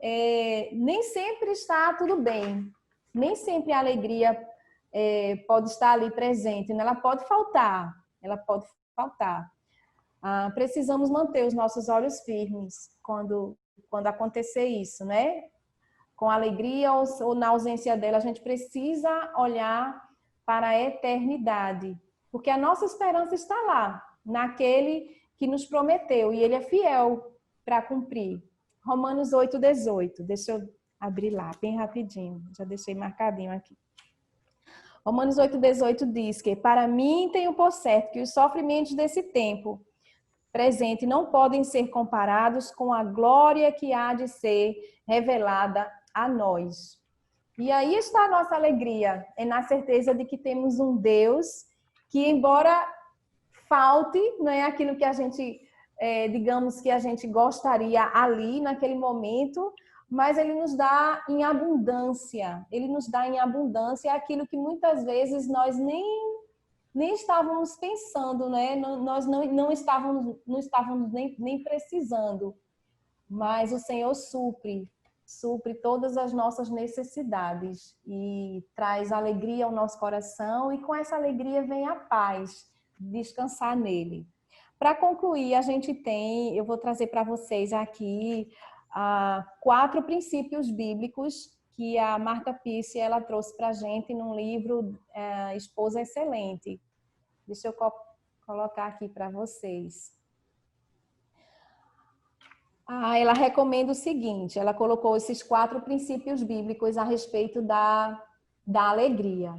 nem sempre está tudo bem, nem sempre a alegria pode estar ali presente, né? Ela pode faltar. Precisamos manter os nossos olhos firmes quando acontecer isso, né? Com alegria ou na ausência dela, a gente precisa olhar para a eternidade, porque a nossa esperança está lá, naquele que nos prometeu, e ele é fiel para cumprir. Romanos 8:18. Deixa eu abrir lá, bem rapidinho. Já deixei marcadinho aqui. Romanos 8:18 diz que, para mim, tenho por certo que os sofrimentos desse tempo presente não podem ser comparados com a glória que há de ser revelada a nós. E aí está a nossa alegria, é na certeza de que temos um Deus que, embora falte, não é aquilo que a gente, digamos que a gente gostaria ali, naquele momento, mas Ele nos dá em abundância. Ele nos dá em abundância aquilo que muitas vezes nós nem estávamos pensando, né? Nós não estávamos nem precisando. Mas o Senhor supre todas as nossas necessidades e traz alegria ao nosso coração, e com essa alegria vem a paz, descansar nele. Para concluir, eu vou trazer para vocês aqui 4 princípios bíblicos que a Marta Pisse ela trouxe para a gente num livro Esposa Excelente. Deixa eu colocar aqui para vocês. Ela recomenda o seguinte, ela colocou esses 4 princípios bíblicos a respeito da alegria.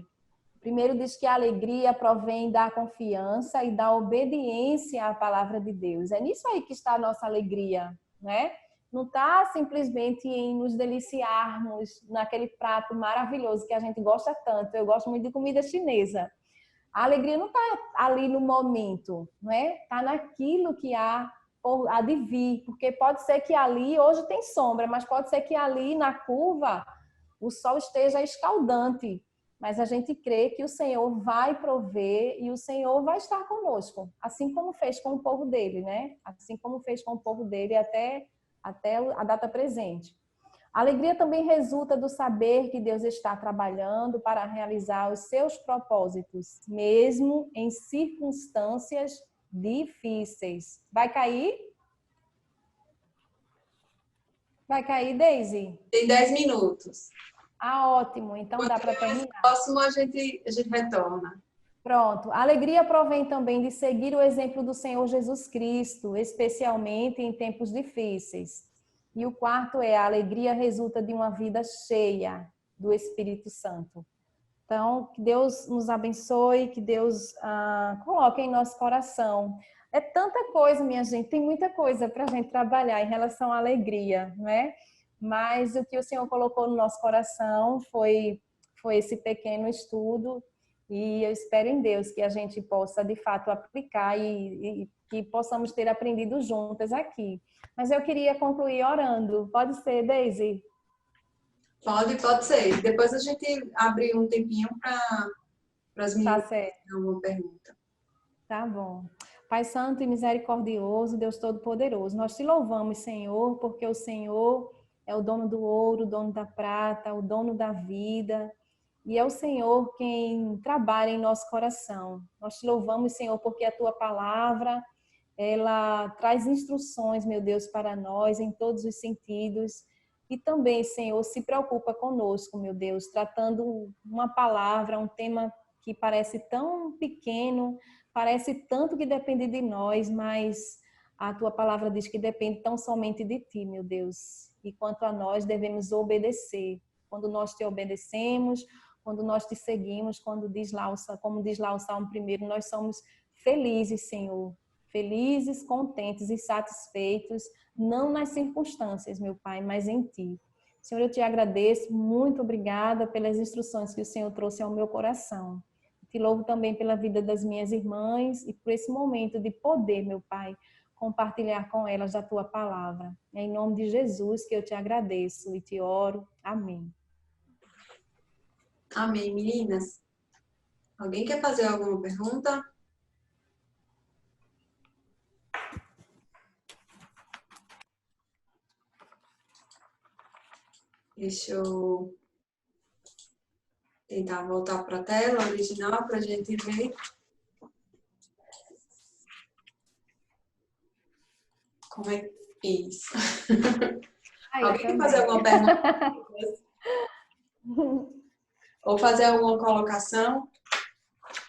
Primeiro diz que a alegria provém da confiança e da obediência à palavra de Deus. É nisso aí que está a nossa alegria, né? Não está simplesmente em nos deliciarmos naquele prato maravilhoso que a gente gosta tanto. Eu gosto muito de comida chinesa. A alegria não está ali no momento, não é? Está naquilo que há de vir, porque pode ser que ali hoje tem sombra, mas pode ser que ali na curva o sol esteja escaldante, mas a gente crê que o Senhor vai prover e o Senhor vai estar conosco, assim como fez com o povo dele, né? Assim como fez com o povo dele até a data presente. A alegria também resulta do saber que Deus está trabalhando para realizar os seus propósitos, mesmo em circunstâncias difíceis. Vai cair? Vai cair, Deise? Tem 10 minutos. Ótimo. Então dá para terminar. Próximo a gente retorna. Pronto. A alegria provém também de seguir o exemplo do Senhor Jesus Cristo, especialmente em tempos difíceis. E o 4 a alegria resulta de uma vida cheia do Espírito Santo. Então, que Deus nos abençoe, que Deus coloque em nosso coração. É tanta coisa, minha gente, tem muita coisa para a gente trabalhar em relação à alegria, não é? Mas o que o Senhor colocou no nosso coração foi esse pequeno estudo, e eu espero em Deus que a gente possa, de fato, aplicar e que possamos ter aprendido juntas aqui. Mas eu queria concluir orando. Pode ser, Deise? Pode ser. Depois a gente abre um tempinho para as meninas fazerem alguma pergunta. Tá bom. Pai Santo e misericordioso, Deus Todo-Poderoso, nós te louvamos, Senhor, porque o Senhor é o dono do ouro, o dono da prata, o dono da vida, e é o Senhor quem trabalha em nosso coração. Nós te louvamos, Senhor, porque a tua palavra, ela traz instruções, meu Deus, para nós em todos os sentidos. E também, Senhor, se preocupa conosco, meu Deus, tratando uma palavra, um tema que parece tão pequeno, parece tanto que depende de nós, mas a tua palavra diz que depende tão somente de ti, meu Deus. E quanto a nós, devemos obedecer. Quando nós te obedecemos, quando nós te seguimos, como diz lá o Salmo 1, nós somos felizes, Senhor. Felizes, contentes e satisfeitos, não nas circunstâncias, meu Pai, mas em Ti. Senhor, eu te agradeço, muito obrigada pelas instruções que o Senhor trouxe ao meu coração. Te louvo também pela vida das minhas irmãs e por esse momento de poder, meu Pai, compartilhar com elas a Tua palavra. É em nome de Jesus que eu te agradeço e te oro. Amém. Amém, meninas. Alguém quer fazer alguma pergunta? Deixa eu tentar voltar para a tela original para a gente ver. Como é isso? Alguém quer fazer alguma pergunta? Ou fazer alguma colocação?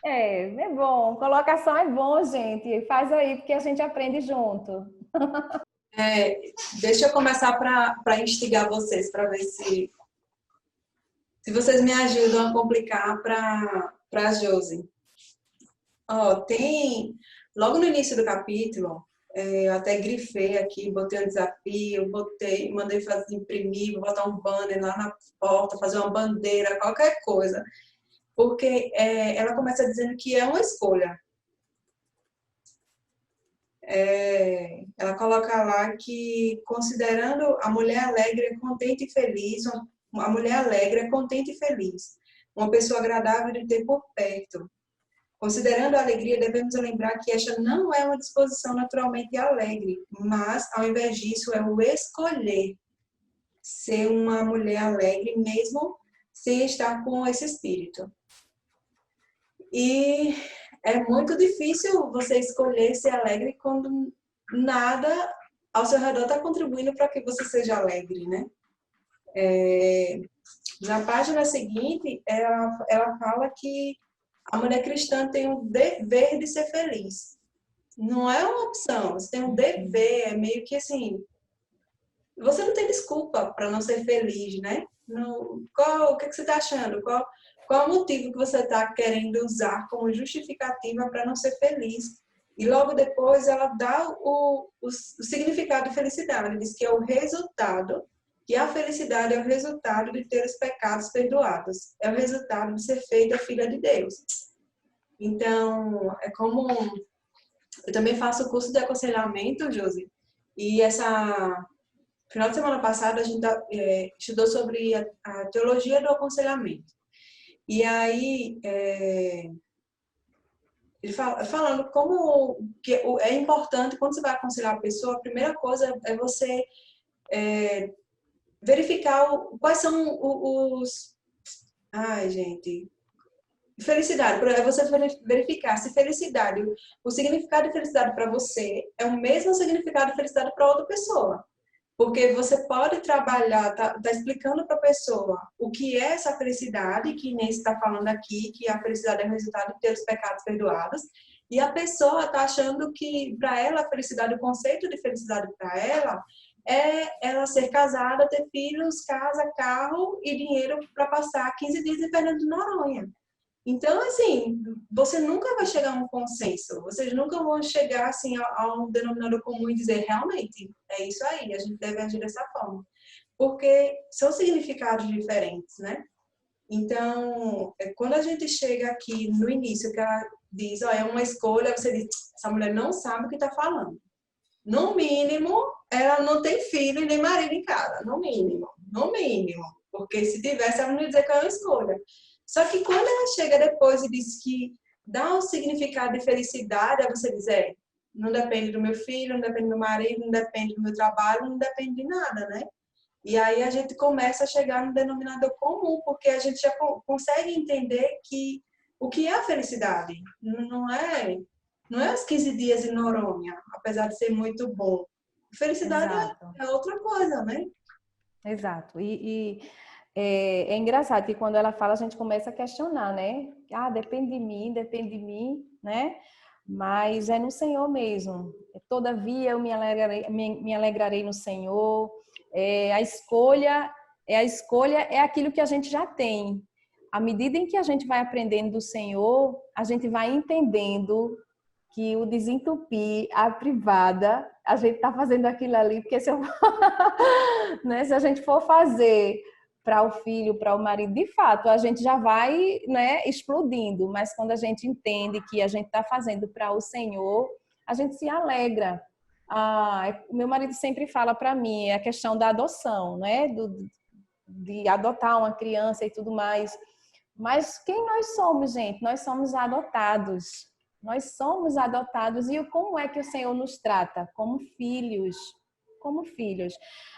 É bom. Colocação é bom, gente. Faz aí, porque a gente aprende junto. Deixa eu começar para instigar vocês, para ver se vocês me ajudam a complicar para a Josi. Tem, logo no início do capítulo, Eu até grifei aqui, botei um desafio, mandei fazer imprimir, vou botar um banner lá na porta, fazer uma bandeira, qualquer coisa. Porque ela começa dizendo que é uma escolha. Ela coloca lá que, considerando a mulher alegre é contente e feliz, a mulher alegre é contente e feliz, uma pessoa agradável de ter por perto. Considerando a alegria, devemos lembrar que esta não é uma disposição naturalmente alegre, mas, ao invés disso, é o escolher ser uma mulher alegre, mesmo sem estar com esse espírito. E é muito difícil você escolher ser alegre quando nada ao seu redor está contribuindo para que você seja alegre, né? Na página seguinte, ela fala que a mulher cristã tem o dever de ser feliz. Não é uma opção, você tem um dever, é meio que assim, você não tem desculpa para não ser feliz, né? O que você está achando? Qual o motivo que você está querendo usar como justificativa para não ser feliz? E logo depois ela dá o significado de felicidade, diz que é o resultado, que a felicidade é o resultado de ter os pecados perdoados, é o resultado de ser feita filha de Deus. Então, é como... Eu também faço o curso de aconselhamento, Josi, e final de semana passada a gente estudou sobre a teologia do aconselhamento. E aí, ele falando como que é importante, quando você vai aconselhar a pessoa, a primeira coisa é você verificar quais são os... Ai, gente... Felicidade, é você verificar se felicidade, o significado de felicidade para você é o mesmo significado de felicidade para outra pessoa. Porque você pode trabalhar, tá explicando para a pessoa o que é essa felicidade, que nem se está falando aqui, que a felicidade é o resultado de ter os pecados perdoados, e a pessoa está achando que para ela a felicidade, o conceito de felicidade para ela é ela ser casada, ter filhos, casa, carro e dinheiro para passar 15 dias em Fernando de Noronha. Então, assim, você nunca vai chegar a um consenso, vocês nunca vão chegar assim, a um denominador comum e dizer, realmente, é isso aí, a gente deve agir dessa forma. Porque são significados diferentes, né? Então, quando a gente chega aqui no início, que ela diz, é uma escolha, você diz, essa mulher não sabe o que está falando. No mínimo, ela não tem filho e nem marido em casa, no mínimo. Porque se tivesse, ela não ia dizer que é uma escolha. Só que quando ela chega depois e diz que dá um significado de felicidade, aí você diz, não depende do meu filho, não depende do meu marido, não depende do meu trabalho, não depende de nada, né? E aí a gente começa a chegar no denominador comum, porque a gente já consegue entender que o que é a felicidade? Não é os 15 dias em Noronha, apesar de ser muito bom. Felicidade é outra coisa, né? Exato. É engraçado que quando ela fala, a gente começa a questionar, né? Depende de mim, né? Mas é no Senhor mesmo. Todavia eu me alegrarei no Senhor. A escolha é aquilo que a gente já tem. À medida em que a gente vai aprendendo do Senhor, a gente vai entendendo que o desentupir, a privada, a gente está fazendo aquilo ali, porque né, se a gente for fazer para o filho, para o marido, de fato, a gente já vai, né, explodindo, mas quando a gente entende que a gente está fazendo para o Senhor, a gente se alegra. Meu marido sempre fala para mim, a questão da adoção, né, de adotar uma criança e tudo mais, mas quem nós somos, gente? Nós somos adotados. Nós somos adotados e como é que o Senhor nos trata? Como filhos. Como filhos.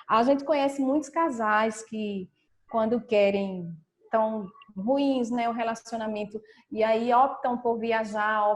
A gente conhece muitos casais que, quando querem, tão ruins, né, o relacionamento, e aí optam por viajar,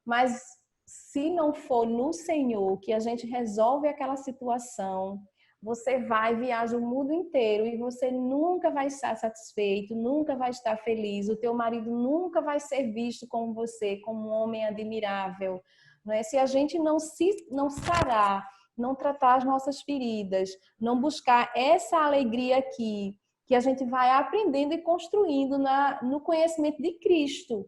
mas se não for no Senhor que a gente resolve aquela situação, você vai, viaja o mundo inteiro e você nunca vai estar satisfeito, nunca vai estar feliz. O teu marido nunca vai ser visto como você, como um homem admirável. Não é? Se a gente não sarar, não tratar as nossas feridas, não buscar essa alegria aqui, que a gente vai aprendendo e construindo no conhecimento de Cristo.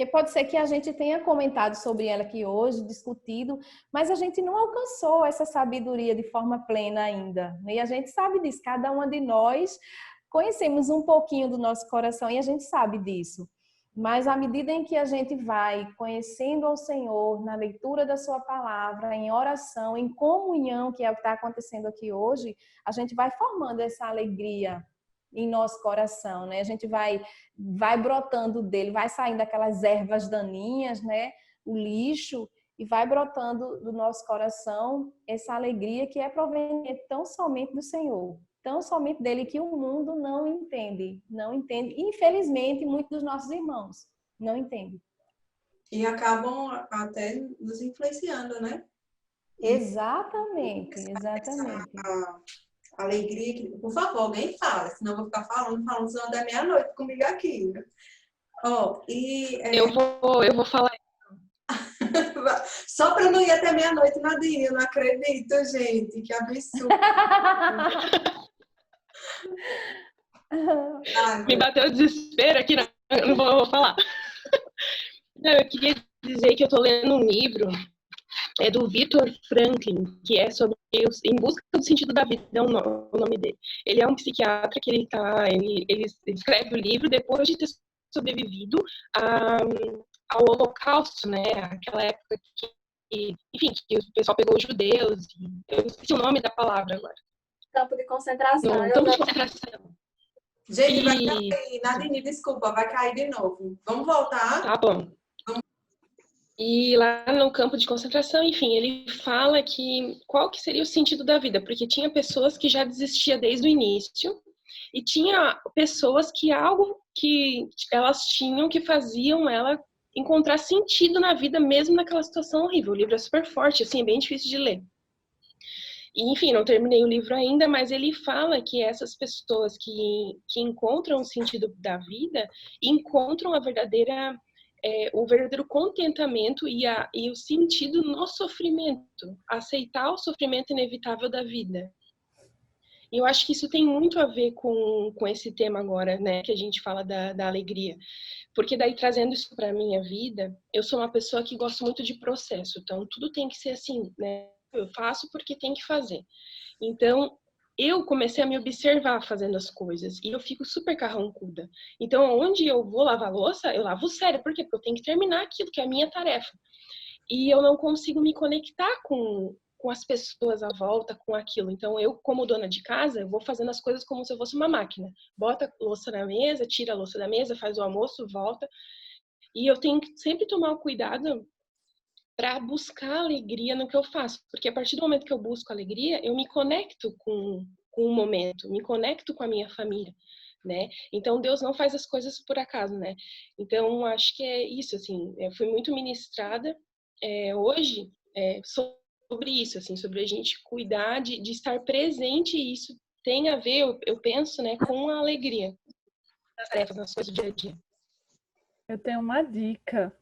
Porque pode ser que a gente tenha comentado sobre ela aqui hoje, discutido, mas a gente não alcançou essa sabedoria de forma plena ainda. E a gente sabe disso, cada uma de nós conhecemos um pouquinho do nosso coração e a gente sabe disso. Mas à medida em que a gente vai conhecendo ao Senhor, na leitura da sua palavra, em oração, em comunhão, que é o que está acontecendo aqui hoje, a gente vai formando essa alegria em nosso coração, né? A gente vai brotando dele, vai saindo aquelas ervas daninhas, né? O lixo, e vai brotando do nosso coração essa alegria que é proveniente tão somente do Senhor, tão somente dele, que o mundo não entende. Infelizmente, muitos dos nossos irmãos não entendem. E acabam até nos influenciando, né? Exatamente. A alegria que... Por favor, alguém fala, senão eu vou ficar falando, senão da meia-noite comigo aqui. Eu vou falar. Só para não ir até meia-noite, Nadine, eu não acredito, gente, que absurdo. Me bateu o desespero aqui, não vou falar. Não, eu queria dizer que eu estou lendo um livro, é do Viktor Frankl, que é sobre Em Busca do Sentido da Vida, é o nome dele. Ele é um psiquiatra que ele escreve o livro depois de ter sobrevivido ao Holocausto, né? Aquela época que o pessoal pegou os judeus, eu esqueci o nome da palavra agora. Campo de concentração. Campo de concentração. Gente, vai cair, Nadine, desculpa, vai cair de novo. Vamos voltar? Tá bom. E lá no campo de concentração, enfim, ele fala que qual que seria o sentido da vida, porque tinha pessoas que já desistiam desde o início e tinha pessoas que algo que elas tinham que faziam ela encontrar sentido na vida mesmo naquela situação horrível. O livro é super forte, assim, é bem difícil de ler. E, enfim, não terminei o livro ainda, mas ele fala que essas pessoas que encontram o sentido da vida encontram o verdadeiro contentamento e o sentido no sofrimento, aceitar o sofrimento inevitável da vida. E eu acho que isso tem muito a ver com esse tema agora, né, que a gente fala da alegria. Porque daí, trazendo isso para a minha vida, eu sou uma pessoa que gosta muito de processo, então tudo tem que ser assim, né? Eu faço porque tem que fazer. Então, eu comecei a me observar fazendo as coisas e eu fico super carrancuda. Então, onde eu vou lavar louça, eu lavo sério. Por quê? Porque eu tenho que terminar aquilo que é a minha tarefa. E eu não consigo me conectar com as pessoas à volta, com aquilo. Então, eu, como dona de casa, eu vou fazendo as coisas como se eu fosse uma máquina. Bota a louça na mesa, tira a louça da mesa, faz o almoço, volta. E eu tenho que sempre tomar o cuidado para buscar alegria no que eu faço. Porque a partir do momento que eu busco alegria, eu me conecto com o momento, me conecto com a minha família, né? Então, Deus não faz as coisas por acaso, né? Então, acho que é isso, assim. Eu fui muito ministrada hoje sobre isso, assim, sobre a gente cuidar de estar presente, e isso tem a ver, eu penso, né, com a alegria das tarefas, nas coisas do dia a dia. Eu tenho uma dica,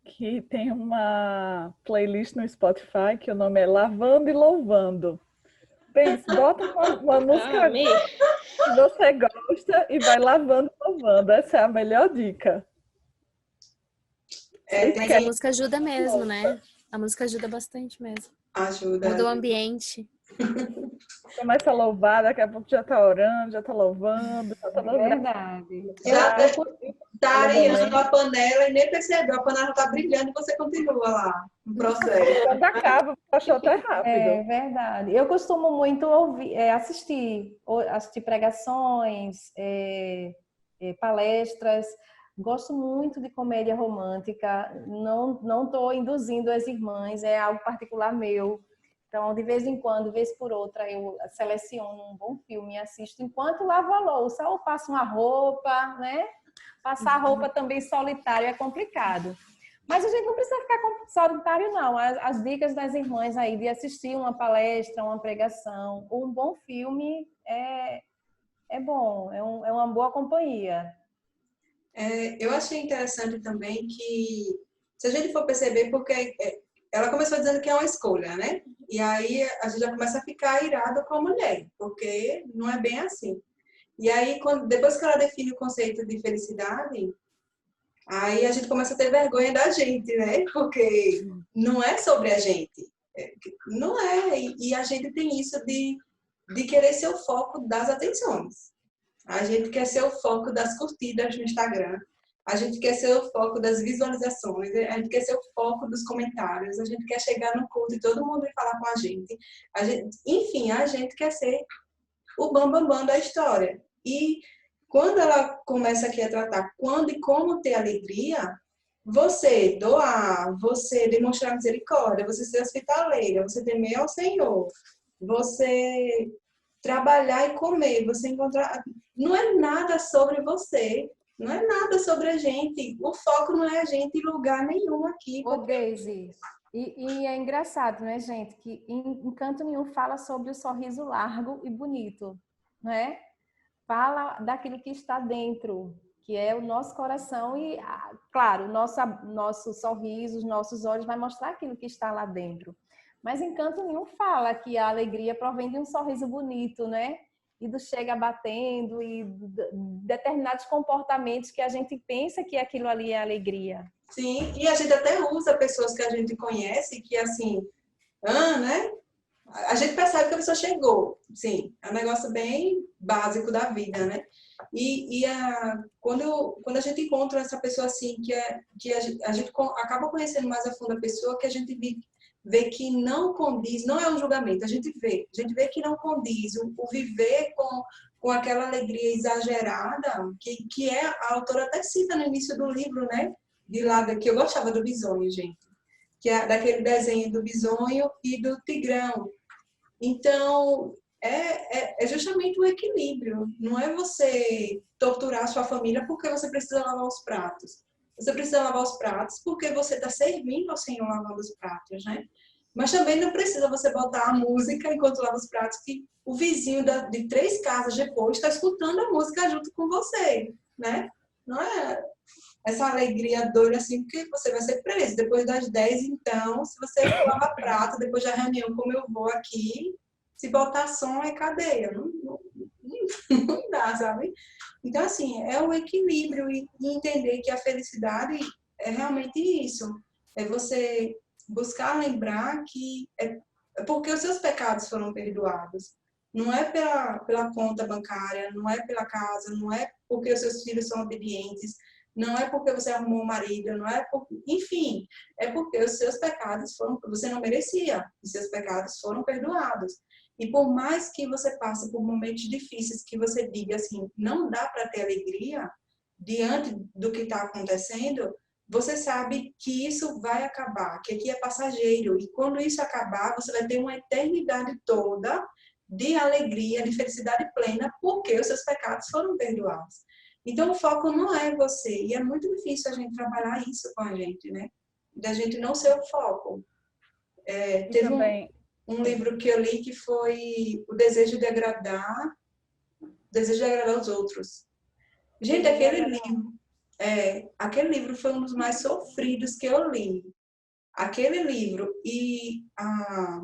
que tem uma playlist no Spotify que o nome é Lavando e Louvando. Pense, bota uma música que você gosta e vai lavando e louvando. Essa é a melhor dica. Mas a música ajuda mesmo, né? A música ajuda bastante mesmo. Ajuda. Muda o ambiente. Começa a louvar, daqui a pouco já está orando, já está louvando. Já tá verdade. Já está areando a panela e nem percebeu. A panela está brilhando e você continua lá no processo. Quando acaba, achou até rápido. É verdade. Eu costumo muito assistir pregações, palestras. Gosto muito de comédia romântica. Não estou induzindo as irmãs, é algo particular meu. Então, de vez em quando, vez por outra, eu seleciono um bom filme e assisto enquanto lavo a louça ou passo uma roupa, né? Passar a roupa também solitário é complicado. Mas a gente não precisa ficar solitário, não. As dicas das irmãs aí de assistir uma palestra, uma pregação, ou um bom filme é bom, é uma boa companhia. Eu achei interessante também que, se a gente for perceber, porque ela começou dizendo que é uma escolha, né? E aí a gente já começa a ficar irada com a mulher, porque não é bem assim. E aí, depois que ela define o conceito de felicidade, Aí a gente começa a ter vergonha da gente, né? Porque não é sobre a gente. Não é. E a gente tem isso de querer ser o foco das atenções. A gente quer ser o foco das curtidas no Instagram. A gente quer ser o foco das visualizações. A gente quer ser o foco dos comentários. A gente quer chegar no culto e todo mundo vir falar com a gente. Enfim, a gente quer ser o bambambam bam, bam da história. E quando ela começa aqui a tratar quando e como ter alegria, você doar, você demonstrar misericórdia, você ser hospitaleira, você temer ao Senhor, você trabalhar e comer, você encontrar... Não é nada sobre você, não é nada sobre a gente. O foco não é a gente em lugar nenhum aqui. Ô, Deise, e é engraçado, né, gente, que em canto nenhum fala sobre o sorriso largo e bonito, não é? Fala daquilo que está dentro, que é o nosso coração e, claro, nosso sorriso, os nossos olhos vai mostrar aquilo que está lá dentro. Mas em canto nenhum fala que a alegria provém de um sorriso bonito, né? E do chega batendo e determinados comportamentos que a gente pensa que aquilo ali é alegria. Sim, e a gente até usa pessoas que a gente conhece que, assim, né? A gente percebe que a pessoa chegou. Sim, é um negócio bem básico da vida, né? Quando a gente encontra essa pessoa assim, que a gente acaba conhecendo mais a fundo a pessoa, que a gente vê que não condiz, não é um julgamento, a gente vê que não condiz o viver com aquela alegria exagerada, que a autora até cita no início do livro, né? De lá, que eu gostava do bisonho, gente, que é daquele desenho do bisonho e do tigrão. Então, é justamente o equilíbrio. Não é você torturar a sua família porque você precisa lavar os pratos. Você precisa lavar os pratos porque você está servindo ao Senhor lavando os pratos, né? Mas também não precisa você botar a música enquanto lava os pratos, que o vizinho de 3 casas depois está escutando a música junto com você, né? Não é essa alegria doida assim, porque você vai ser preso. Depois das 10, então, se você lava prato, depois da reunião, como eu vou aqui, se botar som é cadeia. Não dá, sabe? Então, assim, é o equilíbrio e entender que a felicidade é realmente isso. É você buscar lembrar que é porque os seus pecados foram perdoados. Não é pela conta bancária, não é pela casa, não é porque os seus filhos são obedientes, não é porque você arrumou um marido, não é porque... Enfim, é porque os seus pecados você não merecia, e seus pecados foram perdoados. E por mais que você passe por momentos difíceis, que você diga assim, não dá para ter alegria diante do que está acontecendo, você sabe que isso vai acabar, que aqui é passageiro. E quando isso acabar, você vai ter uma eternidade toda de alegria, de felicidade plena, porque os seus pecados foram perdoados. Então, o foco não é você. E é muito difícil a gente trabalhar isso com a gente, né? Da gente não ser o foco. Teve um livro que eu li que foi O Desejo de Agradar os Outros. Gente, aquele livro foi um dos mais sofridos que eu li. Aquele livro e a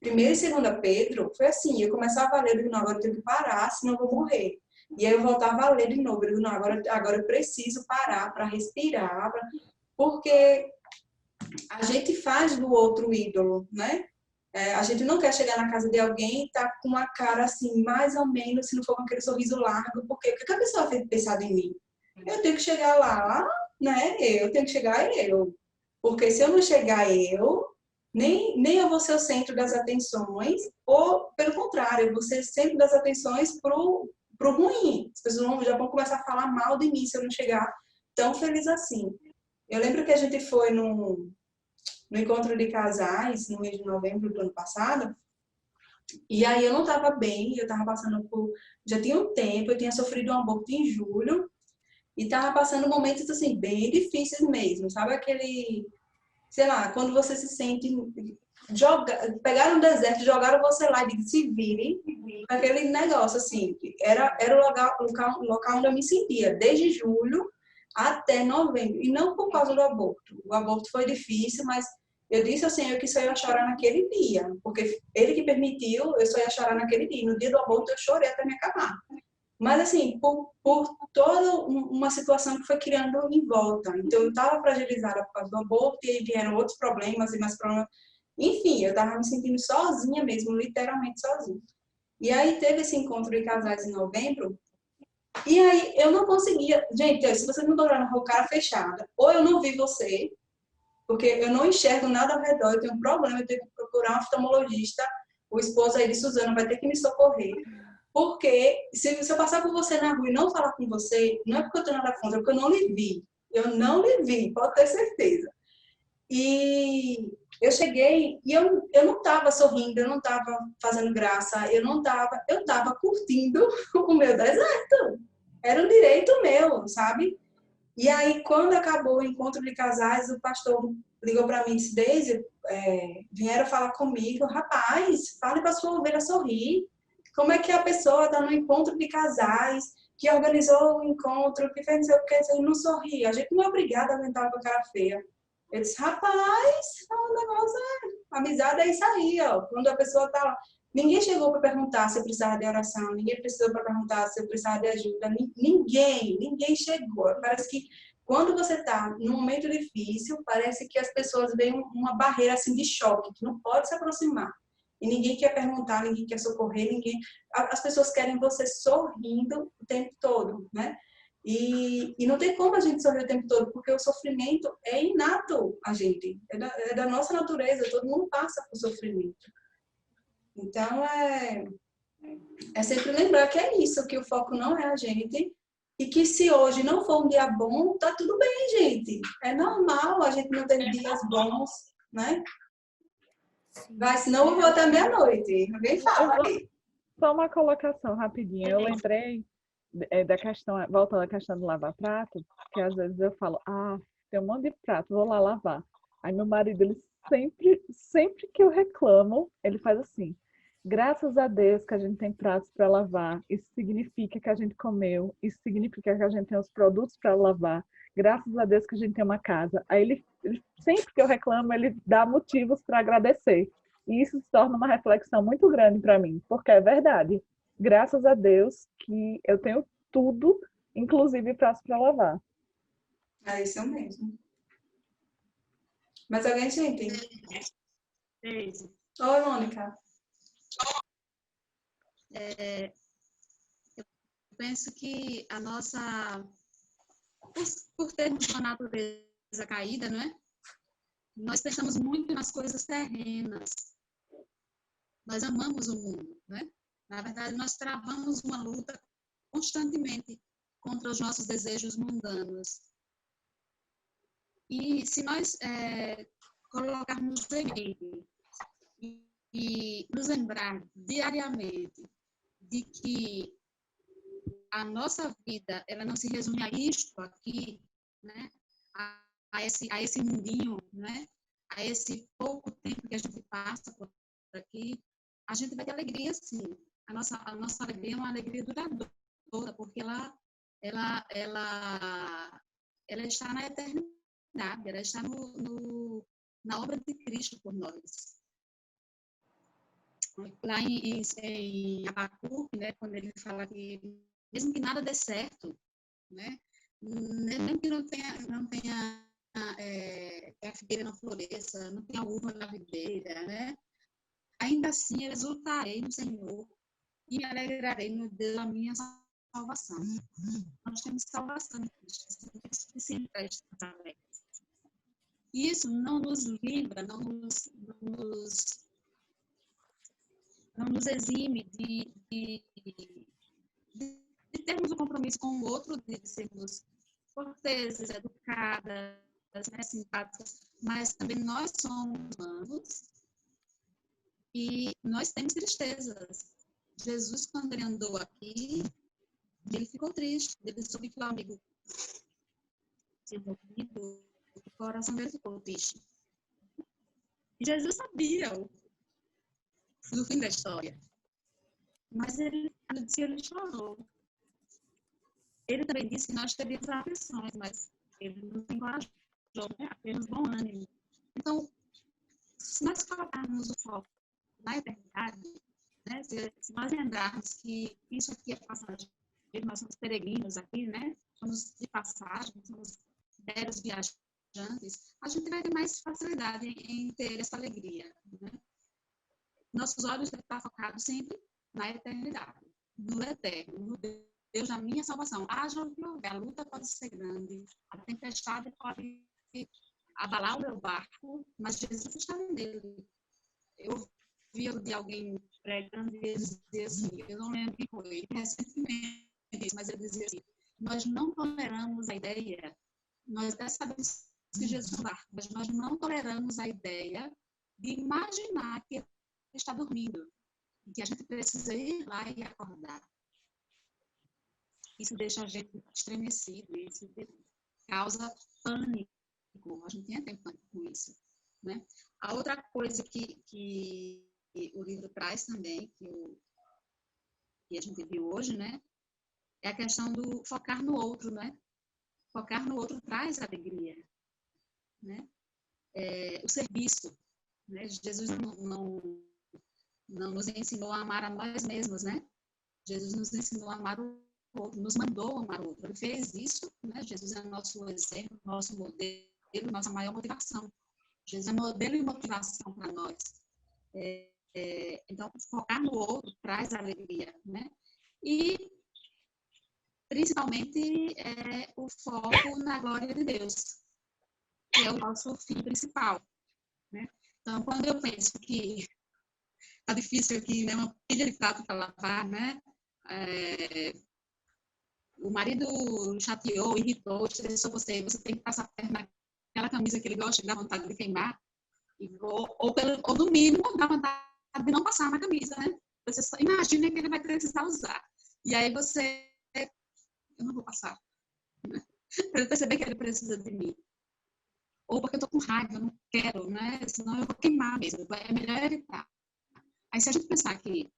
1ª e 2ª Pedro foi assim, eu começava a ler, eu digo, não, agora eu tenho que parar, senão eu vou morrer. E aí eu voltava a ler de novo, eu digo, não, agora eu preciso parar para respirar, porque a gente faz do outro ídolo, né? A gente não quer chegar na casa de alguém e estar com uma cara assim, mais ou menos, se não for com aquele sorriso largo, porque o que a pessoa fez pensado em mim? Eu tenho que chegar lá, né? Eu tenho que chegar eu. Porque se eu não chegar eu, nem eu vou ser o centro das atenções, ou, pelo contrário, eu vou ser o centro das atenções pro ruim. As pessoas já vão começar a falar mal de mim se eu não chegar tão feliz assim. Eu lembro que a gente foi no encontro de casais, no mês de novembro do ano passado, e aí eu não estava bem, eu estava passando por... Já tinha um tempo, eu tinha sofrido um aborto em julho, e estava passando momentos, assim, bem difíceis mesmo, sabe? Aquele, sei lá, quando você se sente... Pegaram um deserto, jogaram você lá e se virem, aquele negócio, assim, era o local onde eu me sentia, desde julho até novembro, e não por causa do aborto. O aborto foi difícil, mas eu disse ao Senhor que só ia chorar naquele dia, porque Ele que permitiu, eu só ia chorar naquele dia. No dia do aborto eu chorei até me acabar. Mas, assim, por toda uma situação que foi criando em volta. Então, eu estava fragilizada por causa do aborto, e aí vieram outros problemas e mais problemas. Enfim, eu estava me sentindo sozinha mesmo, literalmente sozinha. E aí teve esse encontro de casais em novembro, e aí eu não conseguia... Gente, se você me encontrar na rua, cara fechada, ou eu não vi você, porque eu não enxergo nada ao redor, eu tenho um problema, eu tenho que procurar um oftalmologista, o esposo aí de Suzana vai ter que me socorrer. Porque se eu passar por você na rua e não falar com você, não é porque eu tenho nada contra, é porque eu não lhe vi. Eu não lhe vi, pode ter certeza. E eu cheguei e eu não estava sorrindo, eu não estava fazendo graça, eu estava curtindo o meu deserto. Era um direito meu, sabe? E aí, quando acabou o encontro de casais, o pastor ligou para mim e disse, Deise, vieram falar comigo, rapaz, fale para sua ovelha sorrir. Como é que a pessoa está no encontro de casais, que organizou o encontro, que fez não sei o que, e não sorri? A gente não é obrigada a aguentar com a cara feia. Eu disse, rapaz, o negócio amizade é isso aí, ó. Quando a pessoa está lá. Ninguém chegou para perguntar se eu precisava de oração, ninguém precisou para perguntar se eu precisava de ajuda, ninguém chegou. Parece que quando você está num momento difícil, parece que as pessoas veem uma barreira assim de choque, que não pode se aproximar. E ninguém quer perguntar, ninguém quer socorrer, as pessoas querem você sorrindo o tempo todo, né? E não tem como a gente sorrir o tempo todo, porque o sofrimento é inato a gente, é da nossa natureza, todo mundo passa por sofrimento. Então, é sempre lembrar que é isso, que o foco não é a gente, e que se hoje não for um dia bom, tá tudo bem, gente. É normal a gente não ter dias bons, né? Vai, senão eu vou até meia-noite. Alguém fala aí. Só uma colocação rapidinha. Eu lembrei da questão, voltando à questão do lavar-prato, que às vezes eu falo, tem um monte de prato, vou lá lavar. Aí meu marido, ele sempre que eu reclamo, ele faz assim, graças a Deus que a gente tem pratos para lavar, isso significa que a gente comeu, isso significa que a gente tem os produtos para lavar, graças a Deus que a gente tem uma casa. Aí ele sempre que eu reclamo, ele dá motivos para agradecer. E isso se torna uma reflexão muito grande para mim, porque é verdade. Graças a Deus que eu tenho tudo, inclusive pratos para lavar. É isso mesmo. Mas alguém te entende? Oi, Mônica. Eu penso que a nossa... Por termos uma natureza caída, não é? Nós pensamos muito nas coisas terrenas. Nós amamos o mundo, né? Na verdade, nós travamos uma luta constantemente contra os nossos desejos mundanos. E se nós colocarmos em mente e nos lembrar diariamente de que a nossa vida ela não se resume a isto aqui, né? A esse mundinho, né? A esse pouco tempo que a gente passa por aqui, a gente vai ter alegria, sim. A nossa alegria é uma alegria duradoura, porque ela está na eternidade, ela está na obra de Cristo por nós. Lá em Abacuque, né, quando ele fala que mesmo que nada dê certo, né, mesmo que não tenha a figueira não floresça, não tenha uva na videira, né, ainda assim eu exultarei no Senhor e me alegrarei no Deus da minha salvação. Nós temos salvação em Cristo, é suficiente para estar alegres. Isso não nos livra, não nos exime de termos um compromisso com o outro, de sermos corteses, educadas, né, simpáticas, mas também nós somos humanos e nós temos tristezas. Jesus, quando ele andou aqui, ele ficou triste, ele soube que o amigo tinha morrido, o coração dele ficou triste. E Jesus sabia do fim da história. Mas ele chorou. Ele também disse que nós teríamos aflições, mas ele nos encorajou, né? Apenas bom ânimo. Então, se nós colocarmos o foco na eternidade, né? Se nós lembrarmos que isso aqui é passagem, nós somos peregrinos aqui, né? Somos de passagem, somos meros viajantes, a gente vai ter mais facilidade em ter essa alegria, né? Nossos olhos devem estar focados sempre na eternidade, no eterno, no Deus da minha salvação. Haja o que houver, a luta pode ser grande, a tempestade pode abalar o meu barco, mas Jesus está nele. Eu vi de alguém pregando e ele dizia assim, eu não lembro quem foi, recentemente, mas ele dizia assim, nós não toleramos a ideia, nós até sabemos que Jesus está, mas nós não toleramos a ideia de imaginar que ele está dormindo, e que a gente precisa ir lá e acordar. Isso deixa a gente estremecido, isso causa pânico, a gente tem até pânico com isso, né? A outra coisa que o livro traz também, que a gente viu hoje, né, é a questão do focar no outro, né? Focar no outro traz alegria, né? O serviço, né? Jesus não nos ensinou a amar a nós mesmos, né? Jesus nos ensinou a amar o outro, nos mandou amar o outro. Ele fez isso, né? Jesus é nosso exemplo, nosso modelo, nossa maior motivação. Jesus é modelo e motivação para nós. Então, focar no outro traz alegria, né? E, principalmente, o foco na glória de Deus, que é o nosso fim principal, né? Então, quando eu penso que tá difícil aqui, né? Uma pilha de prato para lavar, né? O marido chateou, irritou, estressou você tem que passar perto naquela camisa que ele gosta, que dá vontade de queimar, ou no mínimo, dá vontade de não passar na camisa, né? Você só imagina que ele vai precisar usar. E aí eu não vou passar. Né? Para ele perceber que ele precisa de mim. Ou porque eu tô com raiva, eu não quero, né? Senão eu vou queimar mesmo. É melhor evitar. Aí se a gente pensar que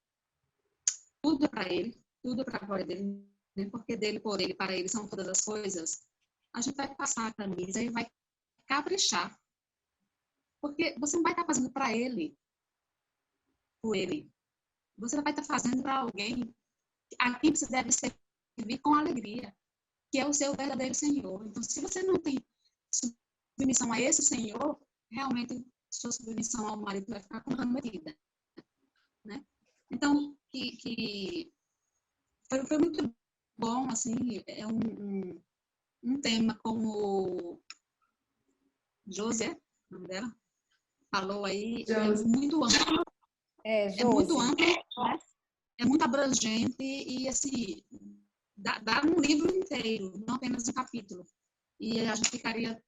tudo é para ele, tudo é para a glória dele, né? Porque dele, por ele, para ele são todas as coisas, a gente vai passar a camisa e vai caprichar. Porque você não vai estar fazendo para ele, por ele. Você vai estar fazendo para alguém a quem você deve servir com alegria, que é o seu verdadeiro Senhor. Então, se você não tem submissão a esse Senhor, realmente sua submissão ao marido vai ficar comprometida, né? Então, foi muito bom, assim, é um tema como José, o nome dela, falou aí, é muito amplo. É muito amplo, né? É muito abrangente e, assim, dá um livro inteiro, não apenas um capítulo. E a gente ficaria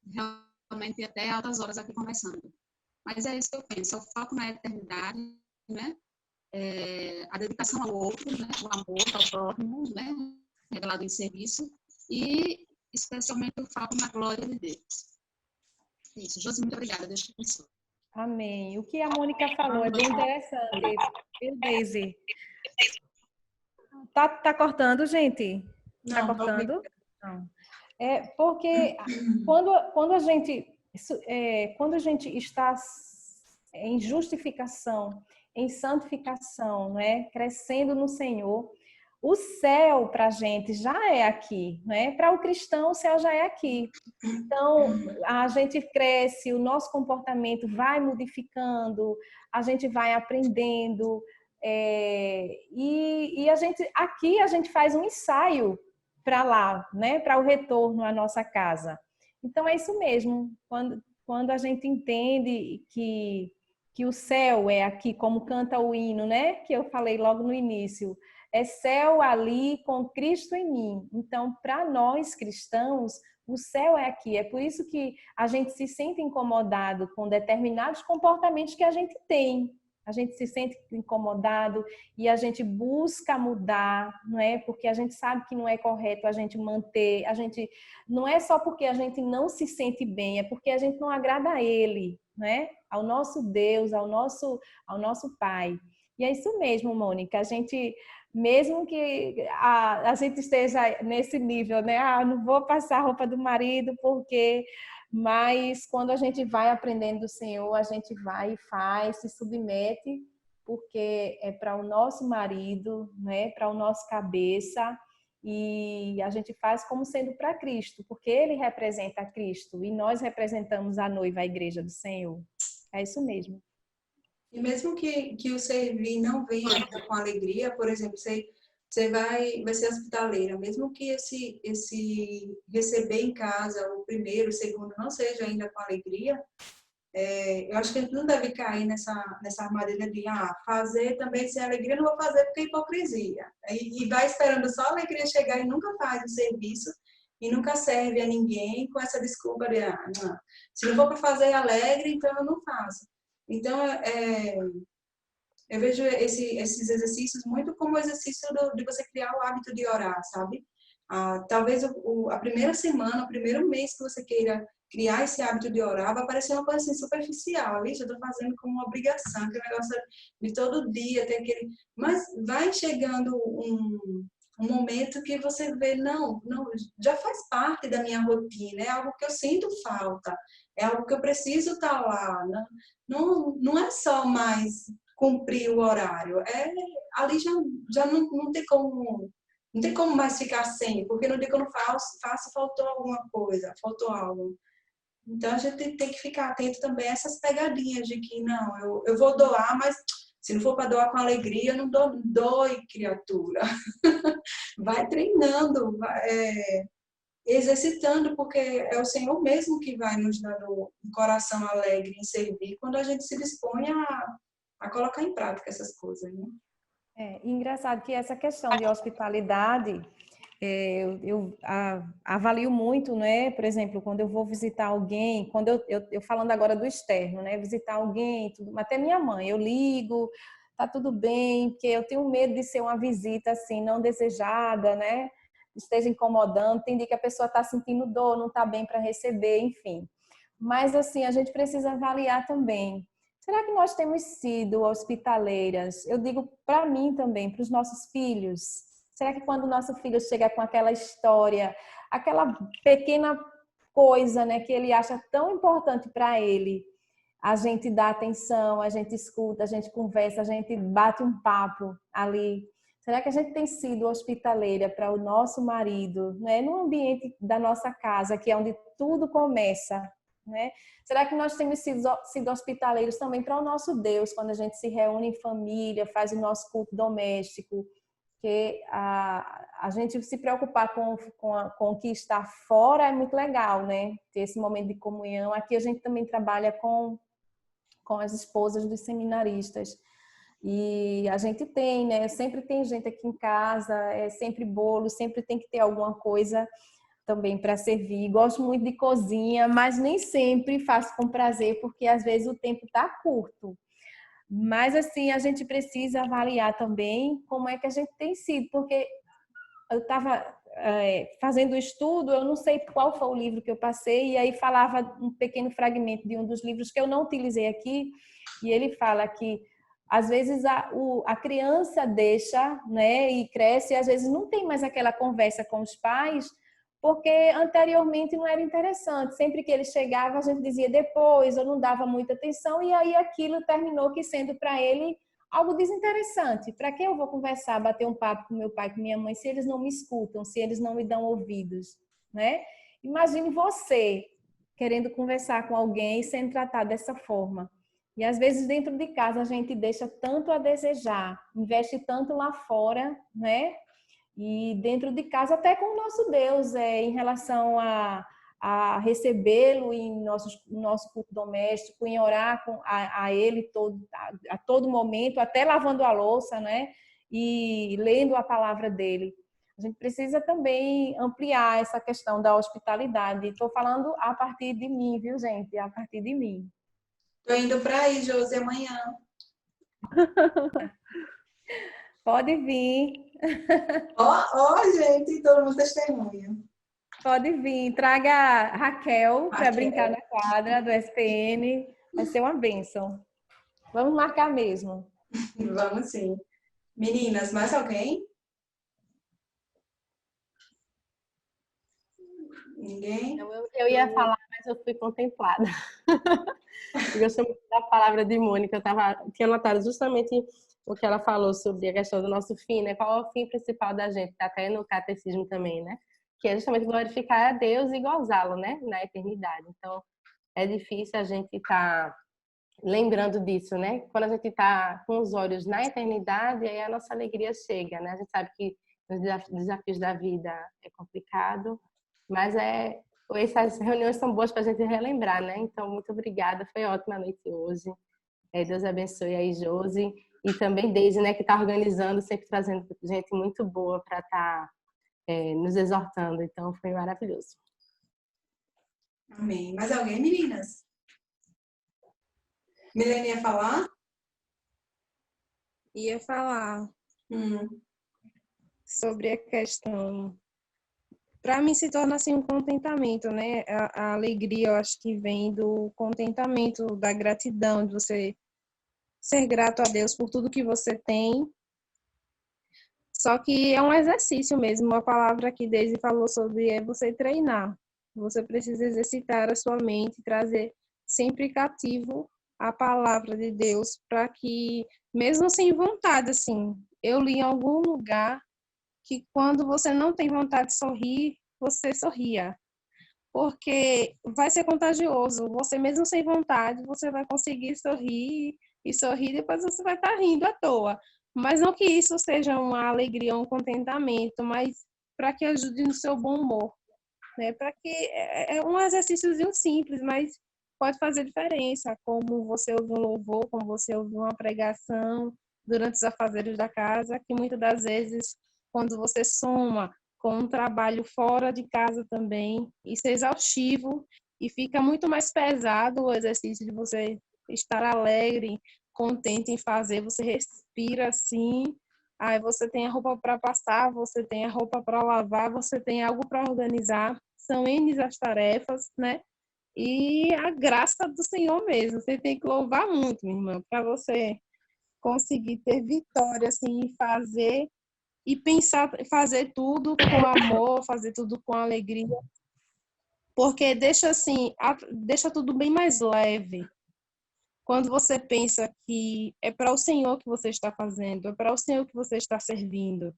realmente até altas horas aqui conversando. Mas é isso que eu penso, é o foco na eternidade, né? A dedicação ao outro, né? O amor ao próximo, né? Revelado em serviço e, especialmente, o foco na glória de Deus. Isso, Josi, muito obrigada. Deixa eu pensar. Amém. O que a Mônica falou é bem interessante, viu, Deise? Tá cortando, gente? Tá cortando? Não. Porque quando a gente está em justificação, em santificação, né? Crescendo no Senhor, o céu para a gente já é aqui, né? Para o cristão, o céu já é aqui. Então, a gente cresce, o nosso comportamento vai modificando, a gente vai aprendendo, e aqui a gente faz um ensaio para lá, né? Para o retorno à nossa casa. Então, é isso mesmo. Quando a gente entende que o céu é aqui, como canta o hino, né? Que eu falei logo no início. É céu ali com Cristo em mim. Então, para nós cristãos, o céu é aqui. É por isso que a gente se sente incomodado com determinados comportamentos que a gente tem. A gente se sente incomodado e a gente busca mudar, não é? Porque a gente sabe que não é correto a gente manter, não é só porque a gente não se sente bem, é porque a gente não agrada a Ele, né? Ao nosso Deus, ao nosso Pai. E é isso mesmo, Mônica, a gente, mesmo que a gente esteja nesse nível, né? Não vou passar a roupa do marido porque... Mas quando a gente vai aprendendo do Senhor, a gente vai e faz, se submete, porque é para o nosso marido, né? Para o nosso cabeça, e a gente faz como sendo para Cristo, porque ele representa Cristo e nós representamos a noiva, a igreja do Senhor. É isso mesmo. E mesmo que o servir não venha ainda com alegria, por exemplo, você vai ser hospitaleira, mesmo que esse receber em casa, o primeiro, o segundo, não seja ainda com alegria, eu acho que a gente não deve cair nessa armadilha de fazer também sem alegria, não vou fazer porque é hipocrisia. E vai esperando só a alegria chegar e nunca faz o serviço e nunca serve a ninguém com essa desculpa de, não, se não for para fazer alegre, então eu não faço. Então, eu vejo esses exercícios muito como exercício de você criar o hábito de orar, sabe? Talvez a primeira semana, o primeiro mês que você queira criar esse hábito de orar, vai parecer uma coisa assim superficial. Isso eu estou fazendo como uma obrigação, aquele negócio de todo dia ter aquele... Mas vai chegando um momento que você vê, não, já faz parte da minha rotina, é algo que eu sinto falta, é algo que eu preciso estar lá. Não é só mais cumprir o horário, ali já não tem como... Não tem como mais ficar sem, porque no dia que eu não faço, faltou alguma coisa, faltou algo. Então, a gente tem que ficar atento também a essas pegadinhas de que, não, eu vou doar, mas se não for para doar com alegria, eu não doe, criatura. Vai treinando, exercitando, porque é o Senhor mesmo que vai nos dando um coração alegre em servir, quando a gente se dispõe a colocar em prática essas coisas, né? Engraçado que essa questão de hospitalidade, eu avalio muito, né? Por exemplo, quando eu vou visitar alguém, quando eu falando agora do externo, né? Visitar alguém, tudo, até minha mãe, eu ligo, tá tudo bem, porque eu tenho medo de ser uma visita assim não desejada, né? Esteja incomodando, tem dia que a pessoa está sentindo dor, não está bem para receber, enfim. Mas assim, a gente precisa avaliar também. Será que nós temos sido hospitaleiras? Eu digo para mim também, para os nossos filhos. Será que quando o nosso filho chega com aquela história, aquela pequena coisa, né, que ele acha tão importante para ele, a gente dá atenção, a gente escuta, a gente conversa, a gente bate um papo ali? Será que a gente tem sido hospitaleira para o nosso marido, né, no ambiente da nossa casa, que é onde tudo começa? Né? Será que nós temos sido hospitaleiros também para o nosso Deus, quando a gente se reúne em família, faz o nosso culto doméstico? Que a gente se preocupar com o que está fora é muito legal, né? Ter esse momento de comunhão. Aqui a gente também trabalha com as esposas dos seminaristas. E a gente tem, né? Sempre tem gente aqui em casa, é sempre bolo, sempre tem que ter alguma coisa também para servir. Gosto muito de cozinha, mas nem sempre faço com prazer, porque às vezes o tempo está curto. Mas assim, a gente precisa avaliar também como é que a gente tem sido, porque eu estava fazendo o estudo, eu não sei qual foi o livro que eu passei, e aí falava um pequeno fragmento de um dos livros que eu não utilizei aqui, e ele fala que às vezes a criança deixa, né, e cresce, e às vezes não tem mais aquela conversa com os pais, porque anteriormente não era interessante. Sempre que ele chegava, a gente dizia depois, eu não dava muita atenção, e aí aquilo terminou que sendo para ele algo desinteressante. Para que eu vou conversar, bater um papo com meu pai, com minha mãe, se eles não me escutam, se eles não me dão ouvidos, né? Imagine você querendo conversar com alguém e sendo tratado dessa forma. E às vezes dentro de casa a gente deixa tanto a desejar, investe tanto lá fora, né? E dentro de casa, até com o nosso Deus, em relação a recebê-lo em nosso culto doméstico, em orar a Ele a todo momento, até lavando a louça, né? E lendo a palavra dele. A gente precisa também ampliar essa questão da hospitalidade. Estou falando a partir de mim, viu, gente? A partir de mim. Estou indo para aí, Josi, amanhã. Pode vir. Gente, todo mundo testemunha. Pode vir. Traga a Raquel para brincar na quadra do SPN. Vai ser uma bênção. Vamos marcar mesmo. Vamos sim. Meninas, mais alguém? Ninguém? Eu ia falar, mas eu fui contemplada. Eu gostei muito da palavra de Mônica. Tinha anotado justamente o que ela falou sobre a questão do nosso fim, né? Qual é o fim principal da gente? Tá até no catecismo também, né? Que é justamente glorificar a Deus e gozá-lo, né? Na eternidade. Então, é difícil a gente estar lembrando disso, né? Quando a gente está com os olhos na eternidade, aí a nossa alegria chega, né? A gente sabe que os desafios da vida é complicado, mas essas reuniões são boas para a gente relembrar, né? Então, muito obrigada, foi ótima a noite hoje. Deus abençoe aí, Josi, e também Deise, né, que está organizando, sempre trazendo gente muito boa para estar nos exortando. Então, foi maravilhoso. Amém. Mais alguém, meninas? Milene ia falar? Ia falar sobre a questão. Para mim, se torna assim um contentamento, né? A alegria, eu acho que vem do contentamento, da gratidão, de você ser grato a Deus por tudo que você tem. Só que é um exercício mesmo. A palavra que Daisy falou sobre é você treinar. Você precisa exercitar a sua mente, trazer sempre cativo a palavra de Deus, para que, mesmo sem vontade, assim, eu li em algum lugar que quando você não tem vontade de sorrir, você sorria. Porque vai ser contagioso. Você mesmo sem vontade, você vai conseguir sorrir e sorrir, depois você vai estar rindo à toa. Mas não que isso seja uma alegria, um contentamento, mas para que ajude no seu bom humor, né? Para que é um exercíciozinho simples, mas pode fazer diferença, como você ouvir um louvor, como você ouvir uma pregação durante os afazeres da casa, que muitas das vezes, quando você soma com um trabalho fora de casa também, isso é exaustivo e fica muito mais pesado o exercício de você estar alegre, contente em fazer, você respira assim, aí você tem a roupa para passar, você tem a roupa para lavar, você tem algo para organizar, são N as tarefas, né? E a graça do Senhor mesmo, você tem que louvar muito, minha irmã, para você conseguir ter vitória, assim, fazer e pensar, fazer tudo com amor, fazer tudo com alegria, porque deixa assim, deixa tudo bem mais leve. Quando você pensa que é para o Senhor que você está fazendo, é para o Senhor que você está servindo.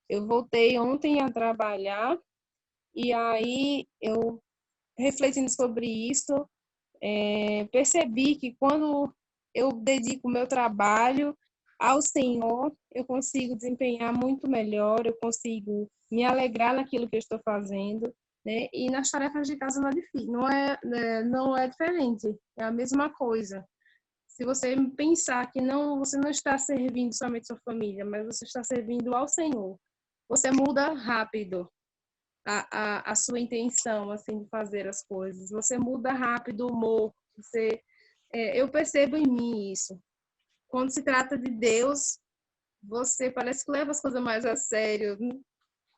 Eu voltei ontem a trabalhar e aí eu, refletindo sobre isso, percebi que quando eu dedico o meu trabalho ao Senhor, eu consigo desempenhar muito melhor, eu consigo me alegrar naquilo que eu estou fazendo, né? E nas tarefas de casa não é diferente, é a mesma coisa. Se você pensar que você não está servindo somente sua família, mas você está servindo ao Senhor, você muda rápido a sua intenção assim de fazer as coisas. Você muda rápido o humor. Eu percebo em mim isso. Quando se trata de Deus, você parece que leva as coisas mais a sério. Não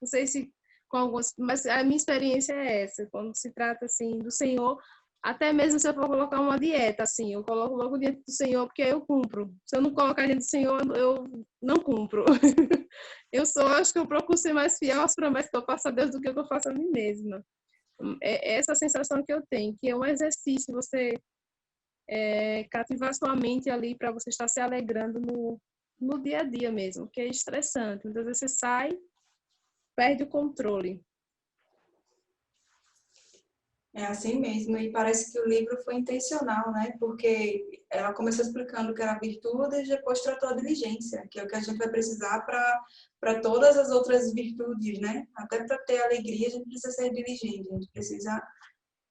sei se com alguns, mas a minha experiência é essa. Quando se trata assim do Senhor, até mesmo se eu for colocar uma dieta, assim, eu coloco logo diante do Senhor, porque eu cumpro. Se eu não colocar diante do Senhor, eu não cumpro. Acho que eu procuro ser mais fiel às promessas que eu faço a Deus do que eu faço a mim mesma. É essa sensação que eu tenho, que é um exercício, você cativar sua mente ali para você estar se alegrando no dia a dia mesmo, que é estressante. Muitas vezes você sai, perde o controle. É assim mesmo, e parece que o livro foi intencional, né? Porque ela começou explicando que era virtude e depois tratou a diligência, que é o que a gente vai precisar para todas as outras virtudes, né? Até para ter alegria, a gente precisa ser diligente, a gente precisa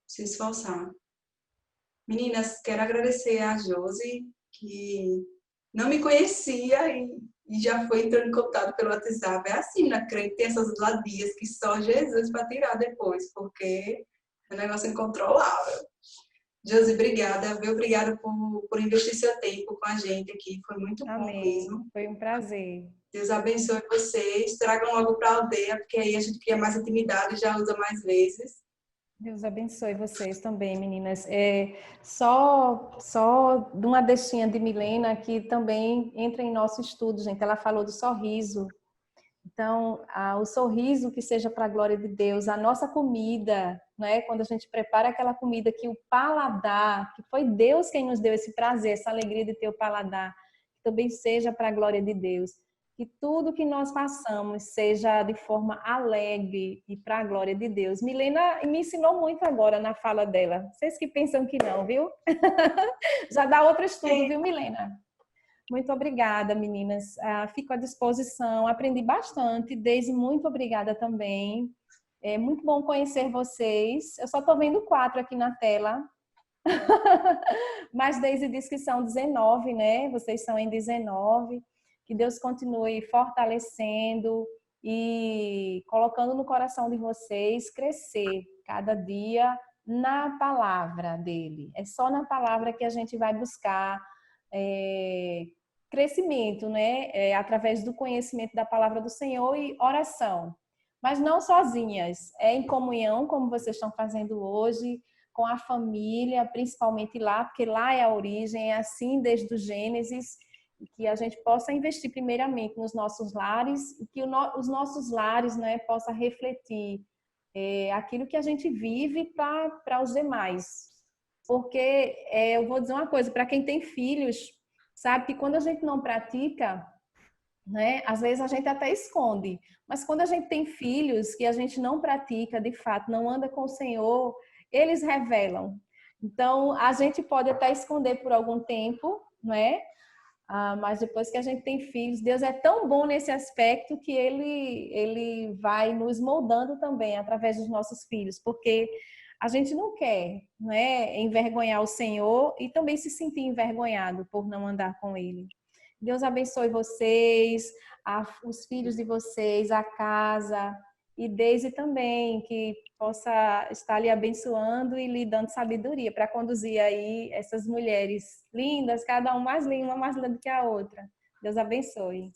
se esforçar. Meninas, quero agradecer a Josi, que não me conhecia e já foi entrando em contato pelo WhatsApp. É assim, na crente tem essas ladias que só Jesus para tirar depois, porque é um negócio incontrolável. Josi, obrigada, viu? Obrigada por investir seu tempo com a gente aqui. Foi muito bom mesmo. Foi um prazer. Deus abençoe vocês. Tragam logo para a aldeia, porque aí a gente cria mais intimidade e já usa mais vezes. Deus abençoe vocês também, meninas. Só de uma deixinha de Milena, que também entra em nosso estudo, gente. Ela falou do sorriso. Então, o sorriso que seja para a glória de Deus, a nossa comida, né? Quando a gente prepara aquela comida que o paladar, que foi Deus quem nos deu esse prazer, essa alegria de ter o paladar, também seja para a glória de Deus. Que tudo que nós façamos seja de forma alegre e para a glória de Deus. Milena me ensinou muito agora na fala dela. Vocês que pensam que não, viu? Já dá outro estudo, viu, Milena? Muito obrigada, meninas. Fico à disposição. Aprendi bastante. Deise, muito obrigada também. É muito bom conhecer vocês. Eu só estou vendo 4 aqui na tela. Mas Deise disse que são 19, né? Vocês são em 19. Que Deus continue fortalecendo e colocando no coração de vocês crescer cada dia na palavra dele. É só na palavra que a gente vai buscar crescimento, né? Através do conhecimento da palavra do Senhor e oração. Mas não sozinhas, é em comunhão, como vocês estão fazendo hoje, com a família, principalmente lá, porque lá é a origem, é assim desde o Gênesis, e que a gente possa investir primeiramente nos nossos lares e que os nossos lares, né, possa refletir aquilo que a gente vive para os demais. Porque eu vou dizer uma coisa, para quem tem filhos, sabe que quando a gente não pratica, né, às vezes a gente até esconde, mas quando a gente tem filhos que a gente não pratica, de fato, não anda com o Senhor, eles revelam. Então, a gente pode até esconder por algum tempo, né? Mas depois que a gente tem filhos, Deus é tão bom nesse aspecto que ele vai nos moldando também através dos nossos filhos, porque a gente não quer, né, envergonhar o Senhor e também se sentir envergonhado por não andar com Ele. Deus abençoe vocês, os filhos de vocês, a casa, e Deise também, que possa estar lhe abençoando e lhe dando sabedoria para conduzir aí essas mulheres lindas, cada uma mais linda do que a outra. Deus abençoe.